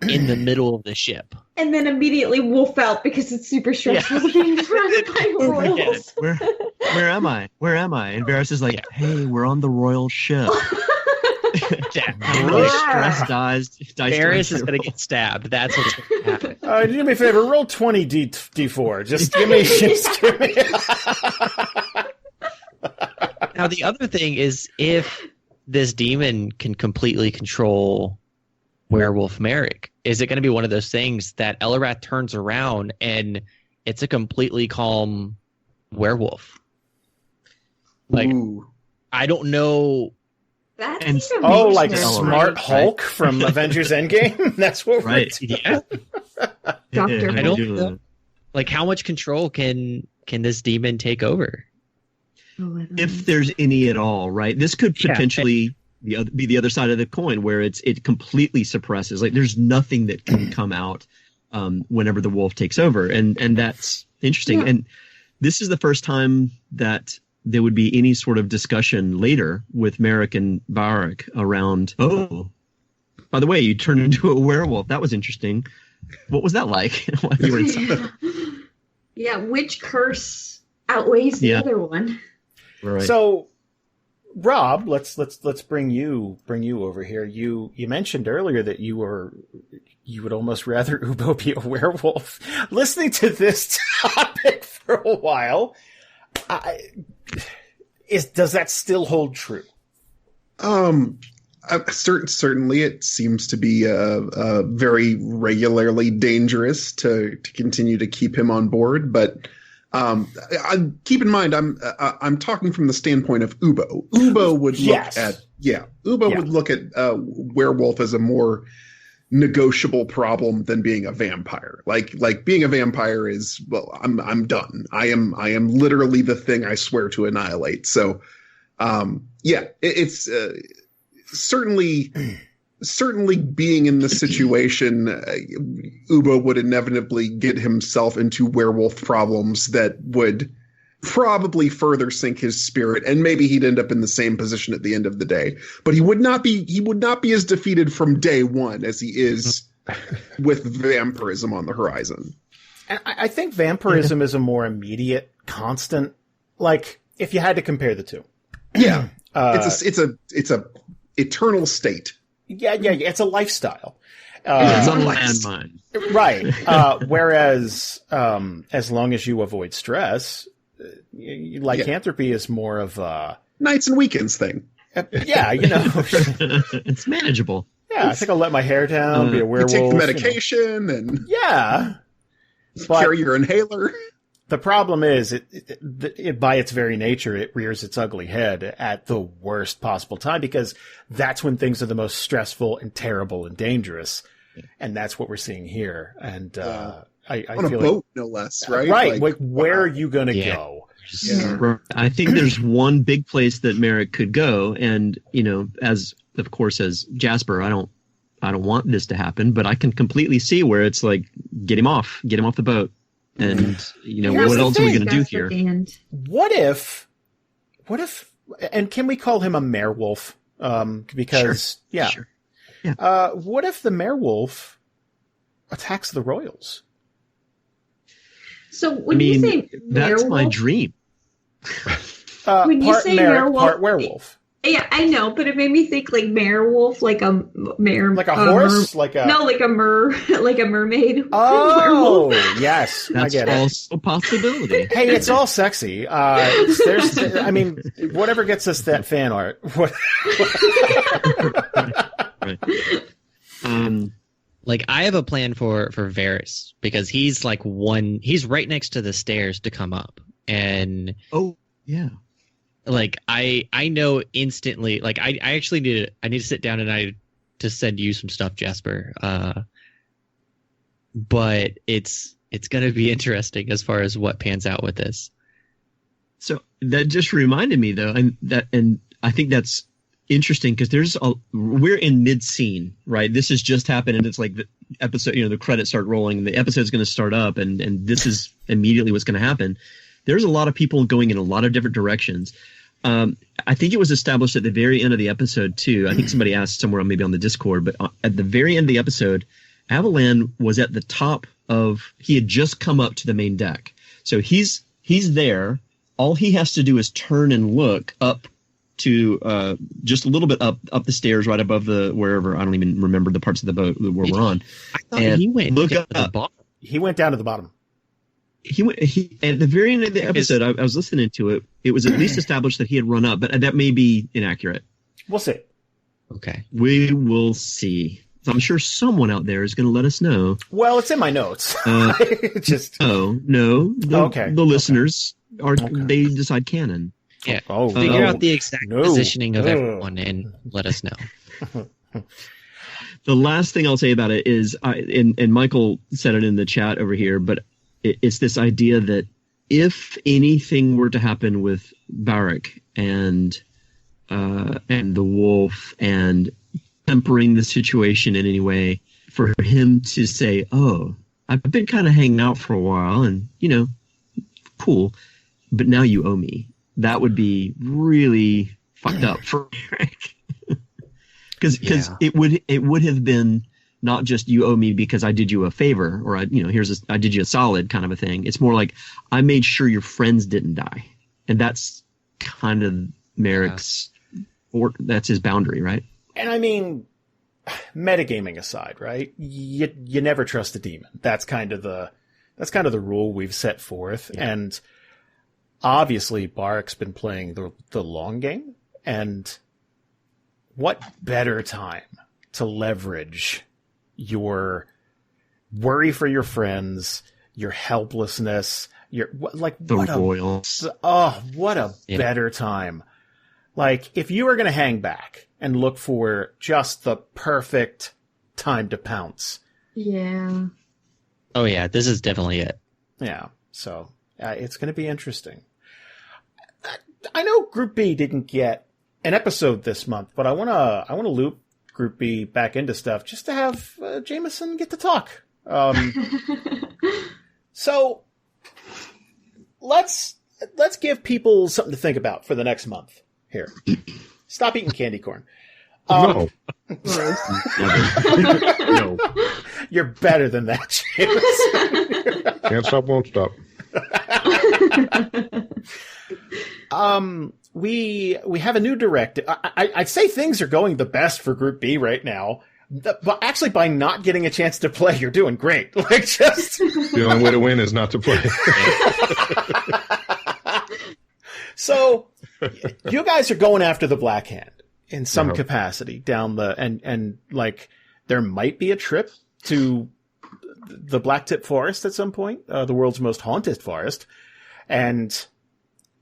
in the middle of the ship, and then immediately wolf out because it's super stressful being surrounded by Royals. Where am I? And Varys is like, hey, we're on the Royal ship. Really stressed dies. Varys is going to get stabbed. That's what's going to happen. Do me a favor. Roll 20 D4. Just give me. Now, the other thing is, if this demon can completely control Werewolf Merrick, is it going to be one of those things that Elrath turns around and it's a completely calm werewolf? Like, Ooh. I don't know. That's like Smart Hulk from Avengers Endgame? That's what we're doing. Yeah. Doctor I don't know. Like, how much control can this demon take over? If there's any at all, right? This could potentially be the other side of the coin, where it completely suppresses. Like, there's nothing that can come out whenever the wolf takes over, and that's interesting. Yeah. And this is the first time that there would be any sort of discussion later with Merrick and Barak around, oh, by the way, you turned into a werewolf. That was interesting. What was that like? While you were inside? Yeah, which curse outweighs the other one? Right. So, Rob, let's bring you over here. You mentioned earlier that you would almost rather Ubo be a werewolf. Listening to this topic for a while, does that still hold true? Certainly, it seems to be very regularly dangerous to continue to keep him on board. But keep in mind, I'm talking from the standpoint of Ubo. Ubo would would look at werewolf as a more negotiable problem than being a vampire. Like being a vampire is, well, I'm done. I am literally the thing I swear to annihilate. So it's certainly being in the situation, Ubo would inevitably get himself into werewolf problems that would probably further sink his spirit, and maybe he'd end up in the same position at the end of the day. But he would not be as defeated from day one as he is with vampirism on the horizon. And I think vampirism is a more immediate constant. Like, if you had to compare the two. Yeah. It's a eternal state. Yeah. It's a lifestyle. It's a landmine. Right. Whereas, as long as you avoid stress, lycanthropy is more of a nights and weekends thing. Yeah, it's manageable. Yeah, I think I'll let my hair down, be a werewolf. You take the medication and carry your inhaler. The problem is, it by its very nature, it rears its ugly head at the worst possible time, because that's when things are the most stressful and terrible and dangerous, and that's what we're seeing here. And I on feel a boat, no less, right? Right. Like where are you going to go? Yeah. I think there's one big place that Merrick could go, and as Jasper, I don't want this to happen, but I can completely see where it's like, get him off the boat. And what else are we going to do here? What if, and can we call him a merewolf? Because Sure. Yeah. What if the merewolf attacks the royals? So when you say that's werewolf, my dream. When you say werewolf, part werewolf. Yeah, I know, but it made me think like werewolf, like a like a horse, like a like a mermaid. Oh, yes, that's I get also a possibility. Hey, it's all sexy. I mean, whatever gets us that fan art. Right. Like, I have a plan for Varys, because he's he's right next to the stairs to come up, and like I know instantly. Like, I actually need to sit down and to send you some stuff, Jasper. But it's gonna be interesting as far as what pans out with this. So that just reminded me, though, and I think that's interesting, because we're in mid scene, right? This has just happened, and it's like episode, the credits start rolling, the episode's going to start up, and this is immediately what's going to happen. There's a lot of people going in a lot of different directions. I think it was established at the very end of the episode too. I think somebody asked somewhere maybe on the Discord, but at the very end of the episode, Avalan was at the top he had just come up to the main deck. So he's there. All he has to do is turn and look up to just a little bit up the stairs right above wherever. I don't even remember the parts of the boat where we're on. I thought he went look down up. to the bottom. He went down to the bottom. He at the very end of the episode, I was listening to it. It was at least established that he had run up, but that may be inaccurate. We'll see. Okay. We will see. I'm sure someone out there is going to let us know. Well, it's in my notes. Just no. The listeners they decide canon. Yeah. Figure out the exact positioning of everyone and let us know. The last thing I'll say about it is, and Michael said it in the chat over here, but it's this idea that if anything were to happen with Barak and the wolf and tempering the situation in any way, for him to say, "Oh, I've been kind of hanging out for a while, and cool, but now you owe me." That would be really fucked up for Eric, because it would have been not just you owe me because I did you a favor, or I did you a solid kind of a thing. It's more like I made sure your friends didn't die, and that's kind of Merrick's, or that's his boundary, right? And I mean, metagaming aside, right? You never trust a demon. That's kind of the rule we've set forth. Yeah. And obviously Barak's been playing the long game, and what better time to leverage your worry for your friends, your helplessness, what a better time. Like, if you were going to hang back and look for just the perfect time to pounce. Yeah. Oh, yeah. This is definitely it. Yeah. So it's going to be interesting. I know Group B didn't get an episode this month, but I want to loop Group B back into stuff just to have Jameson get to talk. So let's give people something to think about for the next month. Here, stop eating candy corn. No. No. You're better than that, James. Can't stop, won't stop. We have a new directive. I'd say things are going the best for Group B right now. But actually, by not getting a chance to play, you're doing great. The only way to win is not to play. So, you guys are going after the Black Hand in some capacity down and there might be a trip to the Blacktip Forest at some point, the world's most haunted forest, and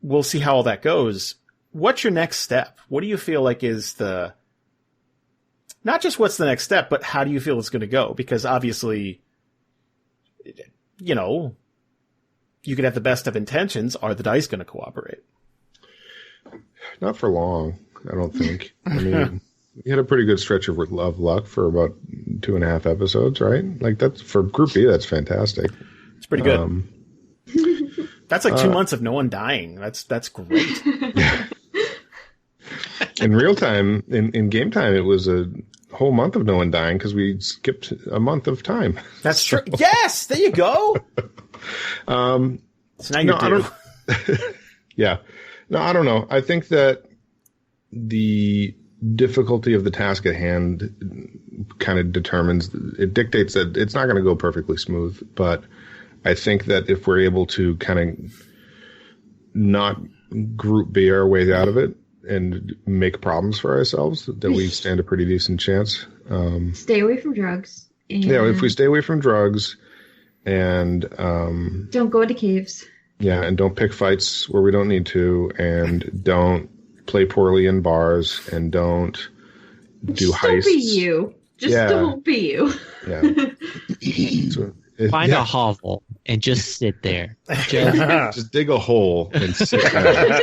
we'll see how all that goes. What's your next step? What do you feel like is not just what's the next step, but how do you feel it's going to go? Because obviously, you could have the best of intentions. Are the dice going to cooperate? Not for long, I don't think. I mean, we had a pretty good stretch of luck for about 2.5 episodes, right? Like, that's for Group B, that's fantastic. It's pretty good. That's like 2 months of no one dying. That's great. In real time, in game time, it was a whole month of no one dying because we skipped a month of time. That's true. Yes, there you go. So now you're due. Yeah. No, I don't know. I think that the difficulty of the task at hand kind of dictates that it's not going to go perfectly smooth. But I think that if we're able to kind of not Group B our way out of it and make problems for ourselves, that we stand a pretty decent chance. Stay away from drugs. Yeah, if we stay away from drugs and don't go into caves. Yeah, and don't pick fights where we don't need to, and don't play poorly in bars, and don't do heists. Don't be you. Don't be you. Yeah. So, Find a hovel and just sit there. Just dig a hole and sit there.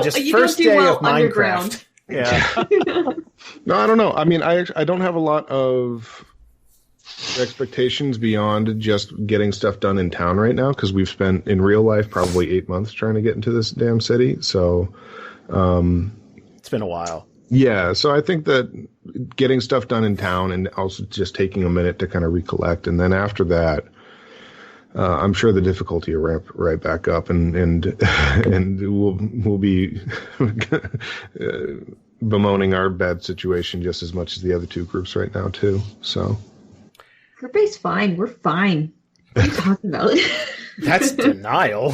Just first day of Minecraft. Yeah. No, I don't know. I mean, I don't have a lot of expectations beyond just getting stuff done in town right now? Because we've spent in real life probably 8 months trying to get into this damn city. So it's been a while. Yeah, so I think that getting stuff done in town and also just taking a minute to kind of recollect, and then after that, I'm sure the difficulty will ramp right back up, and we'll be bemoaning our bad situation just as much as the other two groups right now too. So Group A's fine. We're fine. What are you talking about? That's denial.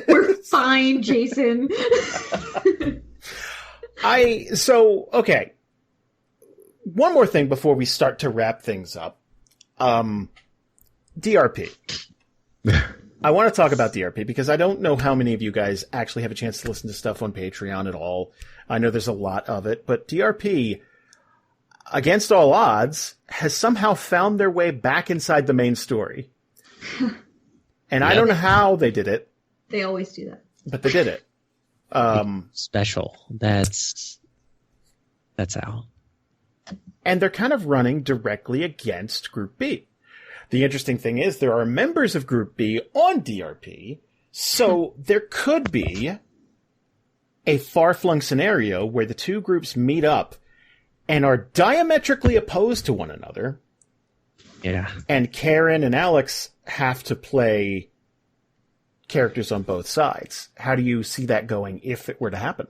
We're fine, Jason. Okay. One more thing before we start to wrap things up. DRP. I want to talk about DRP because I don't know how many of you guys actually have a chance to listen to stuff on Patreon at all. I know there's a lot of it, but DRP, against all odds, has somehow found their way back inside the main story. And I don't know how they did it. They always do that. But they did it. Special. That's how. And they're kind of running directly against Group B. The interesting thing is there are members of Group B on DRP, so there could be a far-flung scenario where the two groups meet up and are diametrically opposed to one another. Yeah. And Karen and Alex have to play characters on both sides. How do you see that going if it were to happen?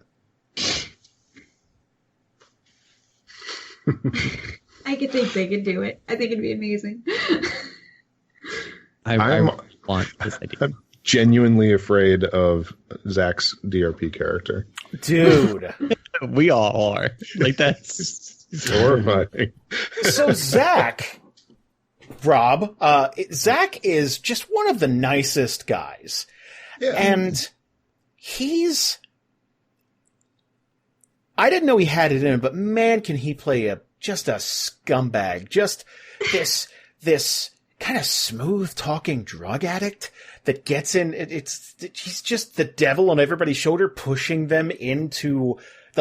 I could think they could do it. I think it'd be amazing. I want this idea. I'm genuinely afraid of Zach's DRP character. Dude. We all are. Like, that's horrifying. So Zach, Rob, Zach is just one of the nicest guys. Yeah. And I didn't know he had it in him, but man, can he play just a scumbag. Just this kind of smooth talking drug addict that gets in. He's just the devil on everybody's shoulder, pushing them into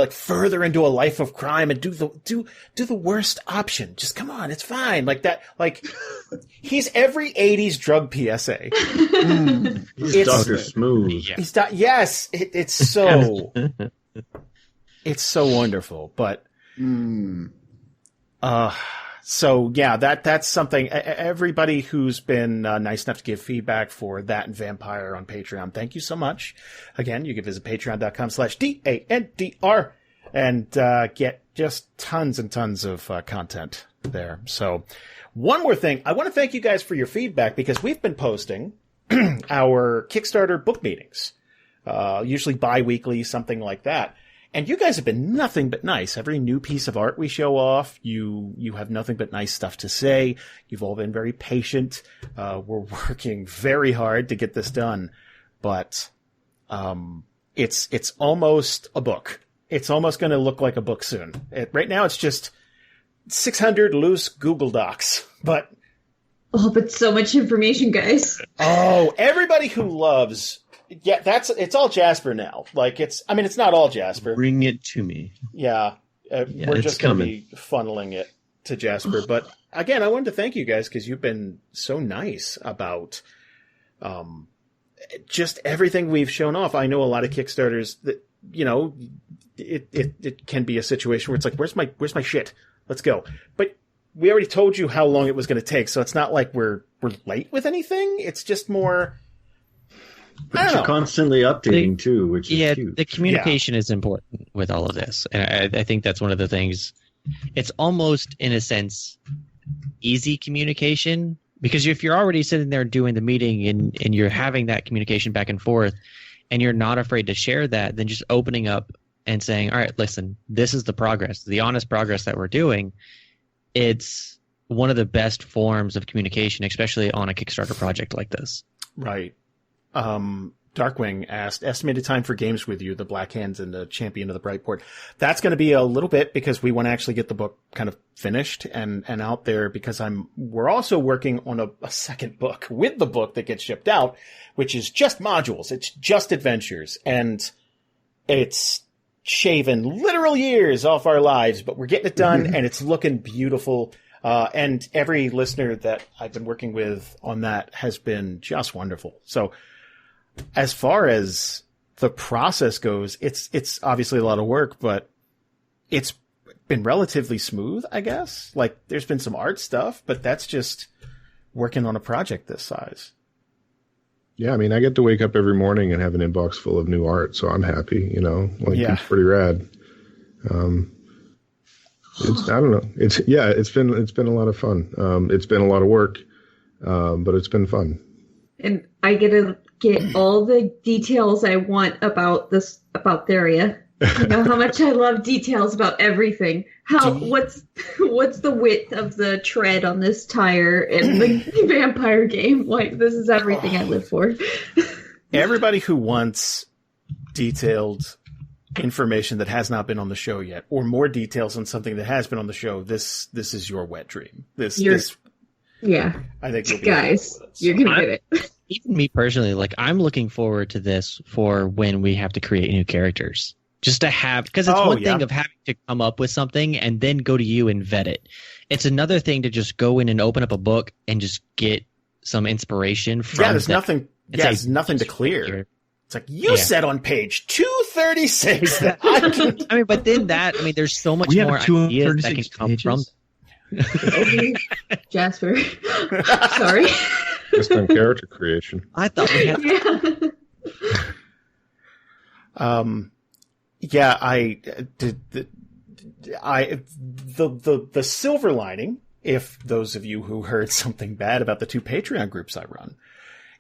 further into a life of crime and do the worst option. Just come on, it's fine. Like that. Like he's every 80s drug PSA. He's Dr. Smooth. He's yes. It's so. It's so wonderful, but. So yeah, that's something. Everybody who's been nice enough to give feedback for that and Vampire on Patreon, thank you so much. Again, you can visit patreon.com/DANDR and get just tons and tons of content there. So one more thing, I want to thank you guys for your feedback because we've been posting our Kickstarter book meetings, usually bi-weekly, something like that. And you guys have been nothing but nice. Every new piece of art we show off, you have nothing but nice stuff to say. You've all been very patient. We're working very hard to get this done, but it's almost a book. It's almost going to look like a book soon. Right now, it's just 600 loose Google Docs, but so much information, guys. Oh, everybody who loves. Yeah, it's all Jasper now. Like it's not all Jasper. Bring it to me. Yeah, we're just going to be funneling it to Jasper. But again, I wanted to thank you guys because you've been so nice about just everything we've shown off. I know a lot of Kickstarters that, it can be a situation where it's like, where's my shit? Let's go. But we already told you how long it was going to take, so it's not like we're late with anything. It's just more. But you're constantly updating too, which is huge. The communication is important with all of this. And I think that's one of the things. It's almost, in a sense, easy communication. Because if you're already sitting there doing the meeting and you're having that communication back and forth and you're not afraid to share that, then just opening up and saying, all right, listen, this is the progress, the honest progress that we're doing. It's one of the best forms of communication, especially on a Kickstarter project like this. Right. Darkwing asked, estimated time for games with you, the Black Hands and the Champion of the Brightport. That's going to be a little bit because we want to actually get the book kind of finished and out there because we're also working on a second book with the book that gets shipped out, which is just modules. It's just adventures and it's shaven literal years off our lives, but we're getting it done and it's looking beautiful. And every listener that I've been working with on that has been just wonderful. So as far as the process goes, it's obviously a lot of work, but it's been relatively smooth, I guess. Like, there's been some art stuff, but that's just working on a project this size. Yeah, I mean, I get to wake up every morning and have an inbox full of new art, so I'm happy, it's pretty rad. I don't know. It's been a lot of fun. It's been a lot of work, but it's been fun. And I get to get all the details I want about Theria. You know how much I love details about everything. What's the width of the tread on this tire in the vampire game? Like, this is everything I live for. Everybody who wants detailed information that has not been on the show yet, or more details on something that has been on the show, this is your wet dream. Yeah. I think you'll be guys, you're gonna get it. Even me personally, like, I'm looking forward to this for when we have to create new characters. Just to have, because it's one thing of having to come up with something and then go to you and vet it. It's another thing to just go in and open up a book and just get some inspiration from. Yeah, there's nothing. Yeah, there's nothing to clear. It's like, you said on page 236 that I mean, but then there's so much more ideas that can come from. Okay, Jasper. Sorry. Just on character creation. I thought we had. The silver lining, if those of you who heard something bad about the 2 Patreon groups I run,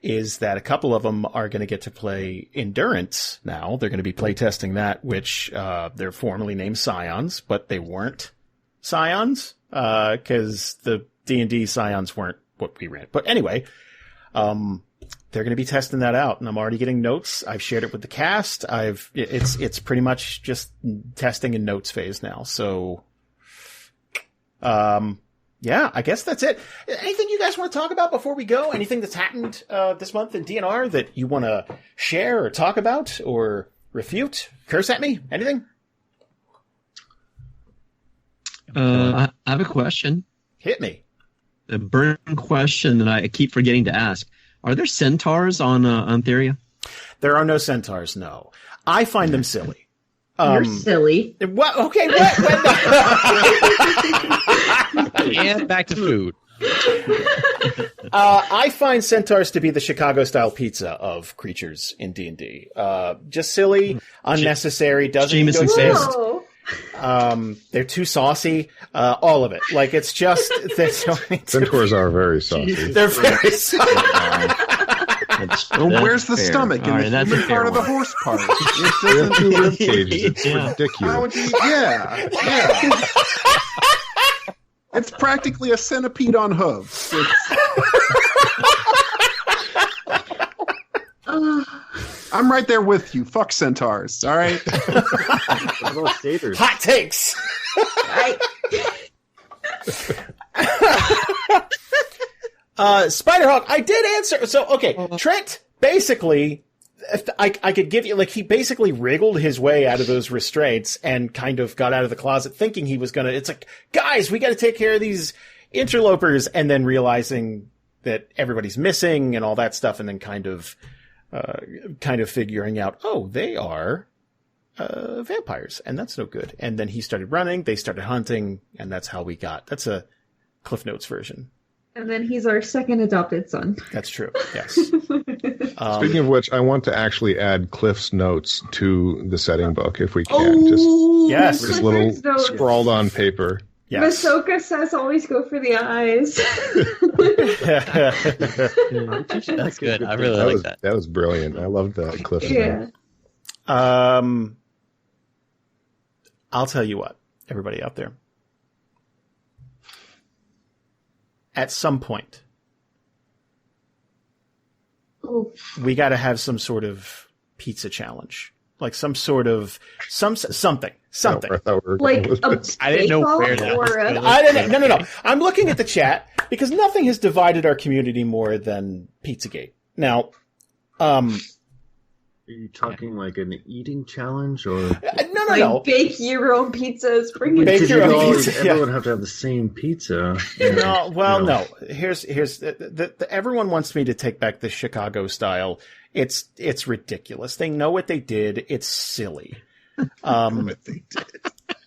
is that a couple of them are going to get to play Endurance now. They're going to be playtesting that, which they're formerly named Scions, but they weren't Scions because the D&D Scions weren't what we ran. But anyway, they're going to be testing that out, and I'm already getting notes. I've shared it with the cast. It's pretty much just testing and notes phase now. So, I guess that's it. Anything you guys want to talk about before we go? Anything that's happened this month in DNR that you want to share or talk about or refute? Curse at me? Anything? I have a question. Hit me. A burning question that I keep forgetting to ask. Are there centaurs on Theria? There are no centaurs, no. I find them silly. You're silly. What? Okay, what? And back to food. I find centaurs to be the Chicago-style pizza of creatures in D&D. Just silly, unnecessary, doesn't exist. They're too saucy. All of it. Like, it's just... Centaurs are very saucy. They're very saucy. Where's the stomach and the human part of the horse part? They have 2 rib cages. It's ridiculous. Yeah. It's practically a centipede on hooves. I'm right there with you. Fuck centaurs, all right? Hot takes. Spiderhawk, I did answer. So, okay, Trent, basically, I could give you, like, he basically wriggled his way out of those restraints and kind of got out of the closet thinking he was gonna, it's like, guys, we gotta take care of these interlopers, and then realizing that everybody's missing and all that stuff, and then kind of figuring out, oh, they are vampires, and that's no good. And then he started running, they started hunting, and that's how we got. That's a Cliff Notes version. And then he's our second adopted son. That's true, yes. Speaking of which, I want to actually add Cliff's notes to the setting book, if we can. Yes. Just little notes scrawled on paper. Yes. Masoka says always go for the eyes. That's good. I really like that. That was brilliant. I loved that, Cliff. Yeah. I'll tell you what, everybody out there. At some point, we got to have some sort of pizza challenge, like some sort of something. Like I didn't know where that was. I didn't. No. I'm looking at the chat because nothing has divided our community more than Pizzagate. Now, Are you talking like an eating challenge or? No. Bake your own pizzas. Bring it. Bake your own pizza. Everyone have to have the same pizza. No. Here's everyone wants me to take back the Chicago style. It's ridiculous. They know what they did. It's silly. What they did.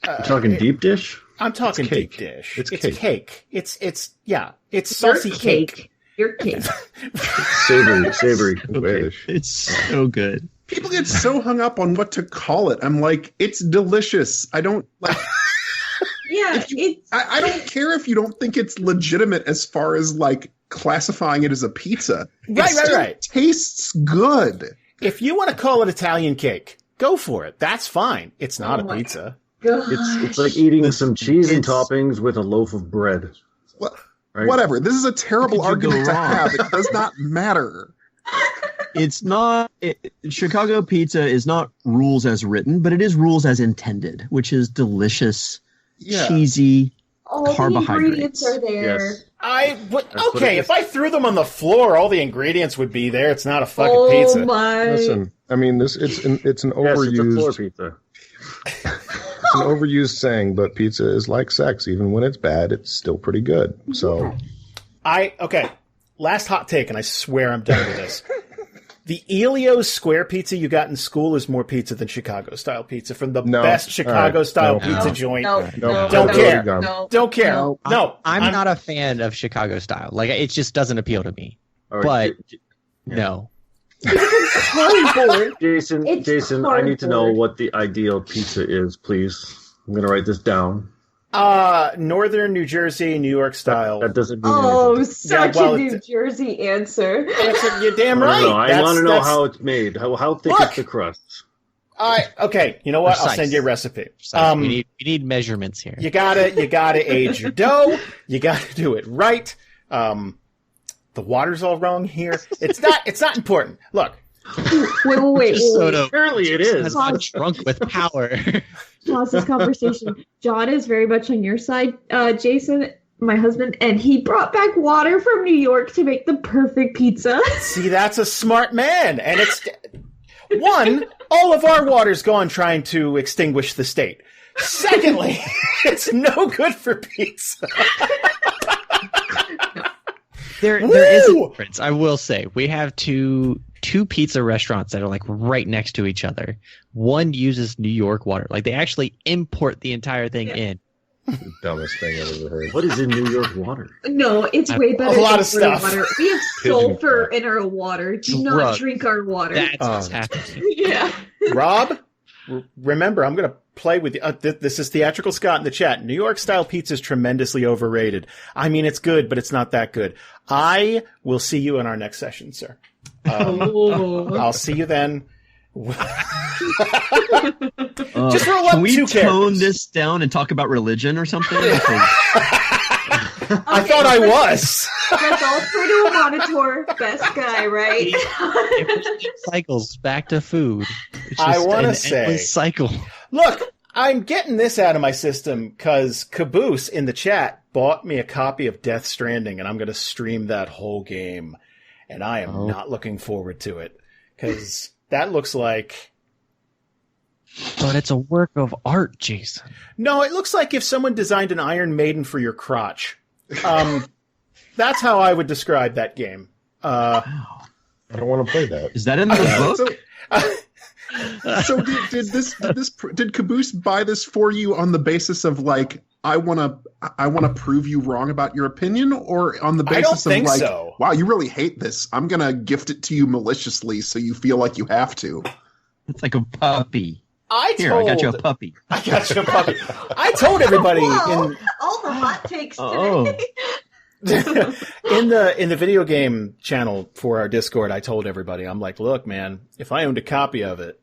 You're talking deep dish? I'm talking deep dish. It's cake. It's saucy cake. Your cake. Savory. Okay. It's so good. People get so hung up on what to call it. I'm like, it's delicious. I don't like. Yeah, I don't care if you don't think it's legitimate as far as like classifying it as a pizza. Right. Tastes good. If you want to call it Italian cake, go for it. That's fine. It's not a pizza. It's like eating some cheese and toppings with a loaf of bread. Right? Whatever. This is a terrible argument to have. It does not matter. It's not. Chicago pizza is not rules as written, but it is rules as intended, which is delicious, cheesy, all carbohydrates. The ingredients are there. Yes. If I threw them on the floor, all the ingredients would be there. It's not a fucking pizza. Listen, I mean, it's an overused. It's a floor pizza. It's an overused saying, but pizza is like sex. Even when it's bad, it's still pretty good. So, last hot take, and I swear I'm done with this. The Elio's square pizza you got in school is more pizza than Chicago-style pizza from the best Chicago-style pizza joint. Don't care. Don't care. No. I'm not a fan of Chicago-style. Like, it just doesn't appeal to me. Right. But, no. Jason, I need to know what the ideal pizza is, please. I'm going to write this down. Northern New Jersey, New York style. That doesn't mean anything. Such a New Jersey answer. You're damn right. I want to know how it's made. How thick is the crust? Okay, you know what? I'll send you a recipe. We need measurements here. You gotta age your dough. You gotta do it right. The water's all wrong here. It's not important. Look. Wait. Apparently it is. I'm drunk with power. Pause this conversation. John is very much on your side, Jason, my husband, and he brought back water from New York to make the perfect pizza. See, that's a smart man. And it's all of our water's gone trying to extinguish the state. Secondly, it's no good for pizza. There is a difference. I will say we have two pizza restaurants that are like right next to each other. One uses New York water. Like they actually import the entire thing in. The dumbest thing I've ever heard. What is in New York water? No, it's way better. A lot of stuff. Water. We have sulfur in our water. Do not drink our water. That's what's happening. Yeah. Rob, remember, I'm going to play with you. This is Theatrical Scott in the chat. New York style pizza is tremendously overrated. I mean, it's good, but it's not that good. I will see you in our next session, sir. I'll see you then. Just roll up can we 2 tone characters. this down and talk about religion or something? I thought I was. That's all Fredo Monitor, best guy, right? Cycles back to food. It's I just want to an say, endless cycle. Look, I'm getting this out of my system because Caboose in the chat bought me a copy of Death Stranding, and I'm going to stream that whole game. And I am not looking forward to it because that looks like. But it's a work of art, Jason. No, it looks like if someone designed an Iron Maiden for your crotch. That's how I would describe that game. I don't want to play that. Is that in the book? So did Caboose buy this for you on the basis of like I want to prove you wrong about your opinion, or on the basis of like wow, you really hate this, I'm gonna gift it to you maliciously so you feel like you have to? It's like a puppy. I got you a puppy. I told everybody all the hot takes today. in the video game channel for our Discord, I told everybody, I'm like, look, man, if I owned a copy of it,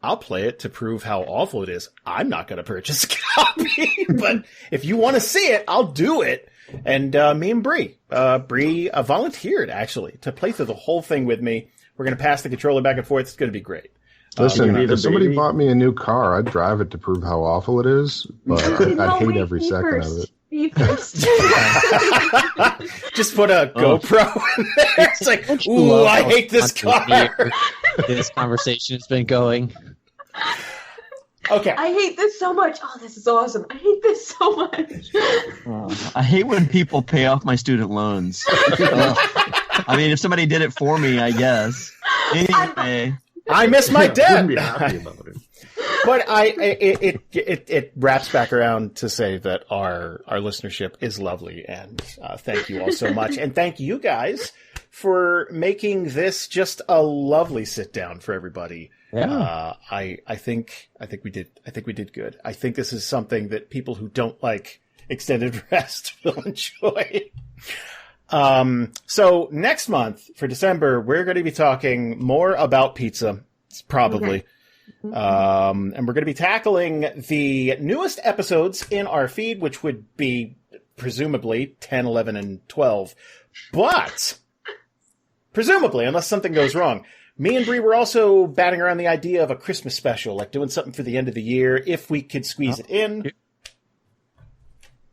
I'll play it to prove how awful it is. I'm not going to purchase a copy, but if you want to see it, I'll do it. And me and Bree volunteered actually to play through the whole thing with me. We're going to pass the controller back and forth. It's going to be great. Listen, if somebody bought me a new car, I'd drive it to prove how awful it is, but I'd hate every second of it. Me first. Just put a GoPro in there. It's like, ooh, I hate this car. this conversation has been going. Okay. I hate this so much. Oh, this is awesome. I hate this so much. I hate when people pay off my student loans. I mean, if somebody did it for me, I guess. Anyway, I miss my debt. Wouldn't be happy about it. But it wraps back around to say that our listenership is lovely, and thank you all so much, and thank you guys for making this just a lovely sit down for everybody. Yeah. I think we did good. I think this is something that people who don't like extended rest will enjoy. So next month for December, we're going to be talking more about pizza, probably. Okay. And we're going to be tackling the newest episodes in our feed, which would be presumably 10, 11, and 12. But presumably, unless something goes wrong, me and Bree were also batting around the idea of a Christmas special, like doing something for the end of the year, if we could squeeze it in.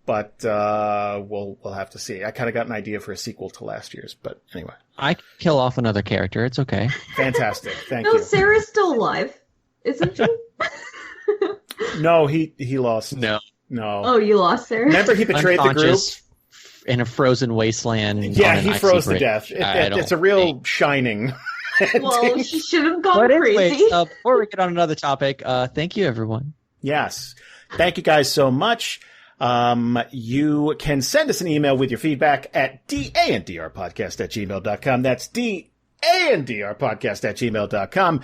But we'll have to see. I kind of got an idea for a sequel to last year's, but anyway. I kill off another character. It's okay. Fantastic. Thank you. No, Sarah's still alive, isn't she? No, he lost. No. Oh, you lost Sarah? Remember he betrayed the group? In a frozen wasteland. Yeah, he froze to death. It's a real Shining. Well, she should have gone crazy. Before we get on another topic, thank you, everyone. Yes. Thank you guys so much. You can send us an email with your feedback at dandrpodcast@gmail.com. That's dandrpodcast@gmail.com.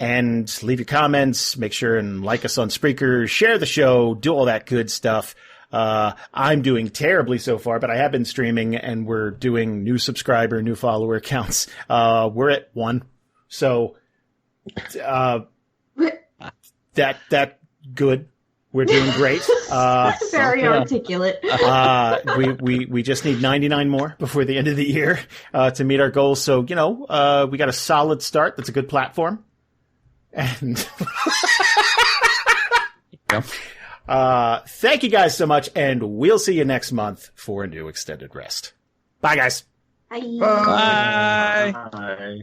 And leave your comments, make sure and like us on Spreaker, share the show, do all that good stuff. I'm doing terribly so far, but I have been streaming and we're doing new subscriber, new follower counts. We're at 1. So, that good. We're doing great. Very articulate. We just need 99 more before the end of the year, to meet our goals. So, we got a solid start. That's a good platform. And, thank you guys so much. And we'll see you next month for a new extended rest. Bye guys. Bye. Bye. Bye.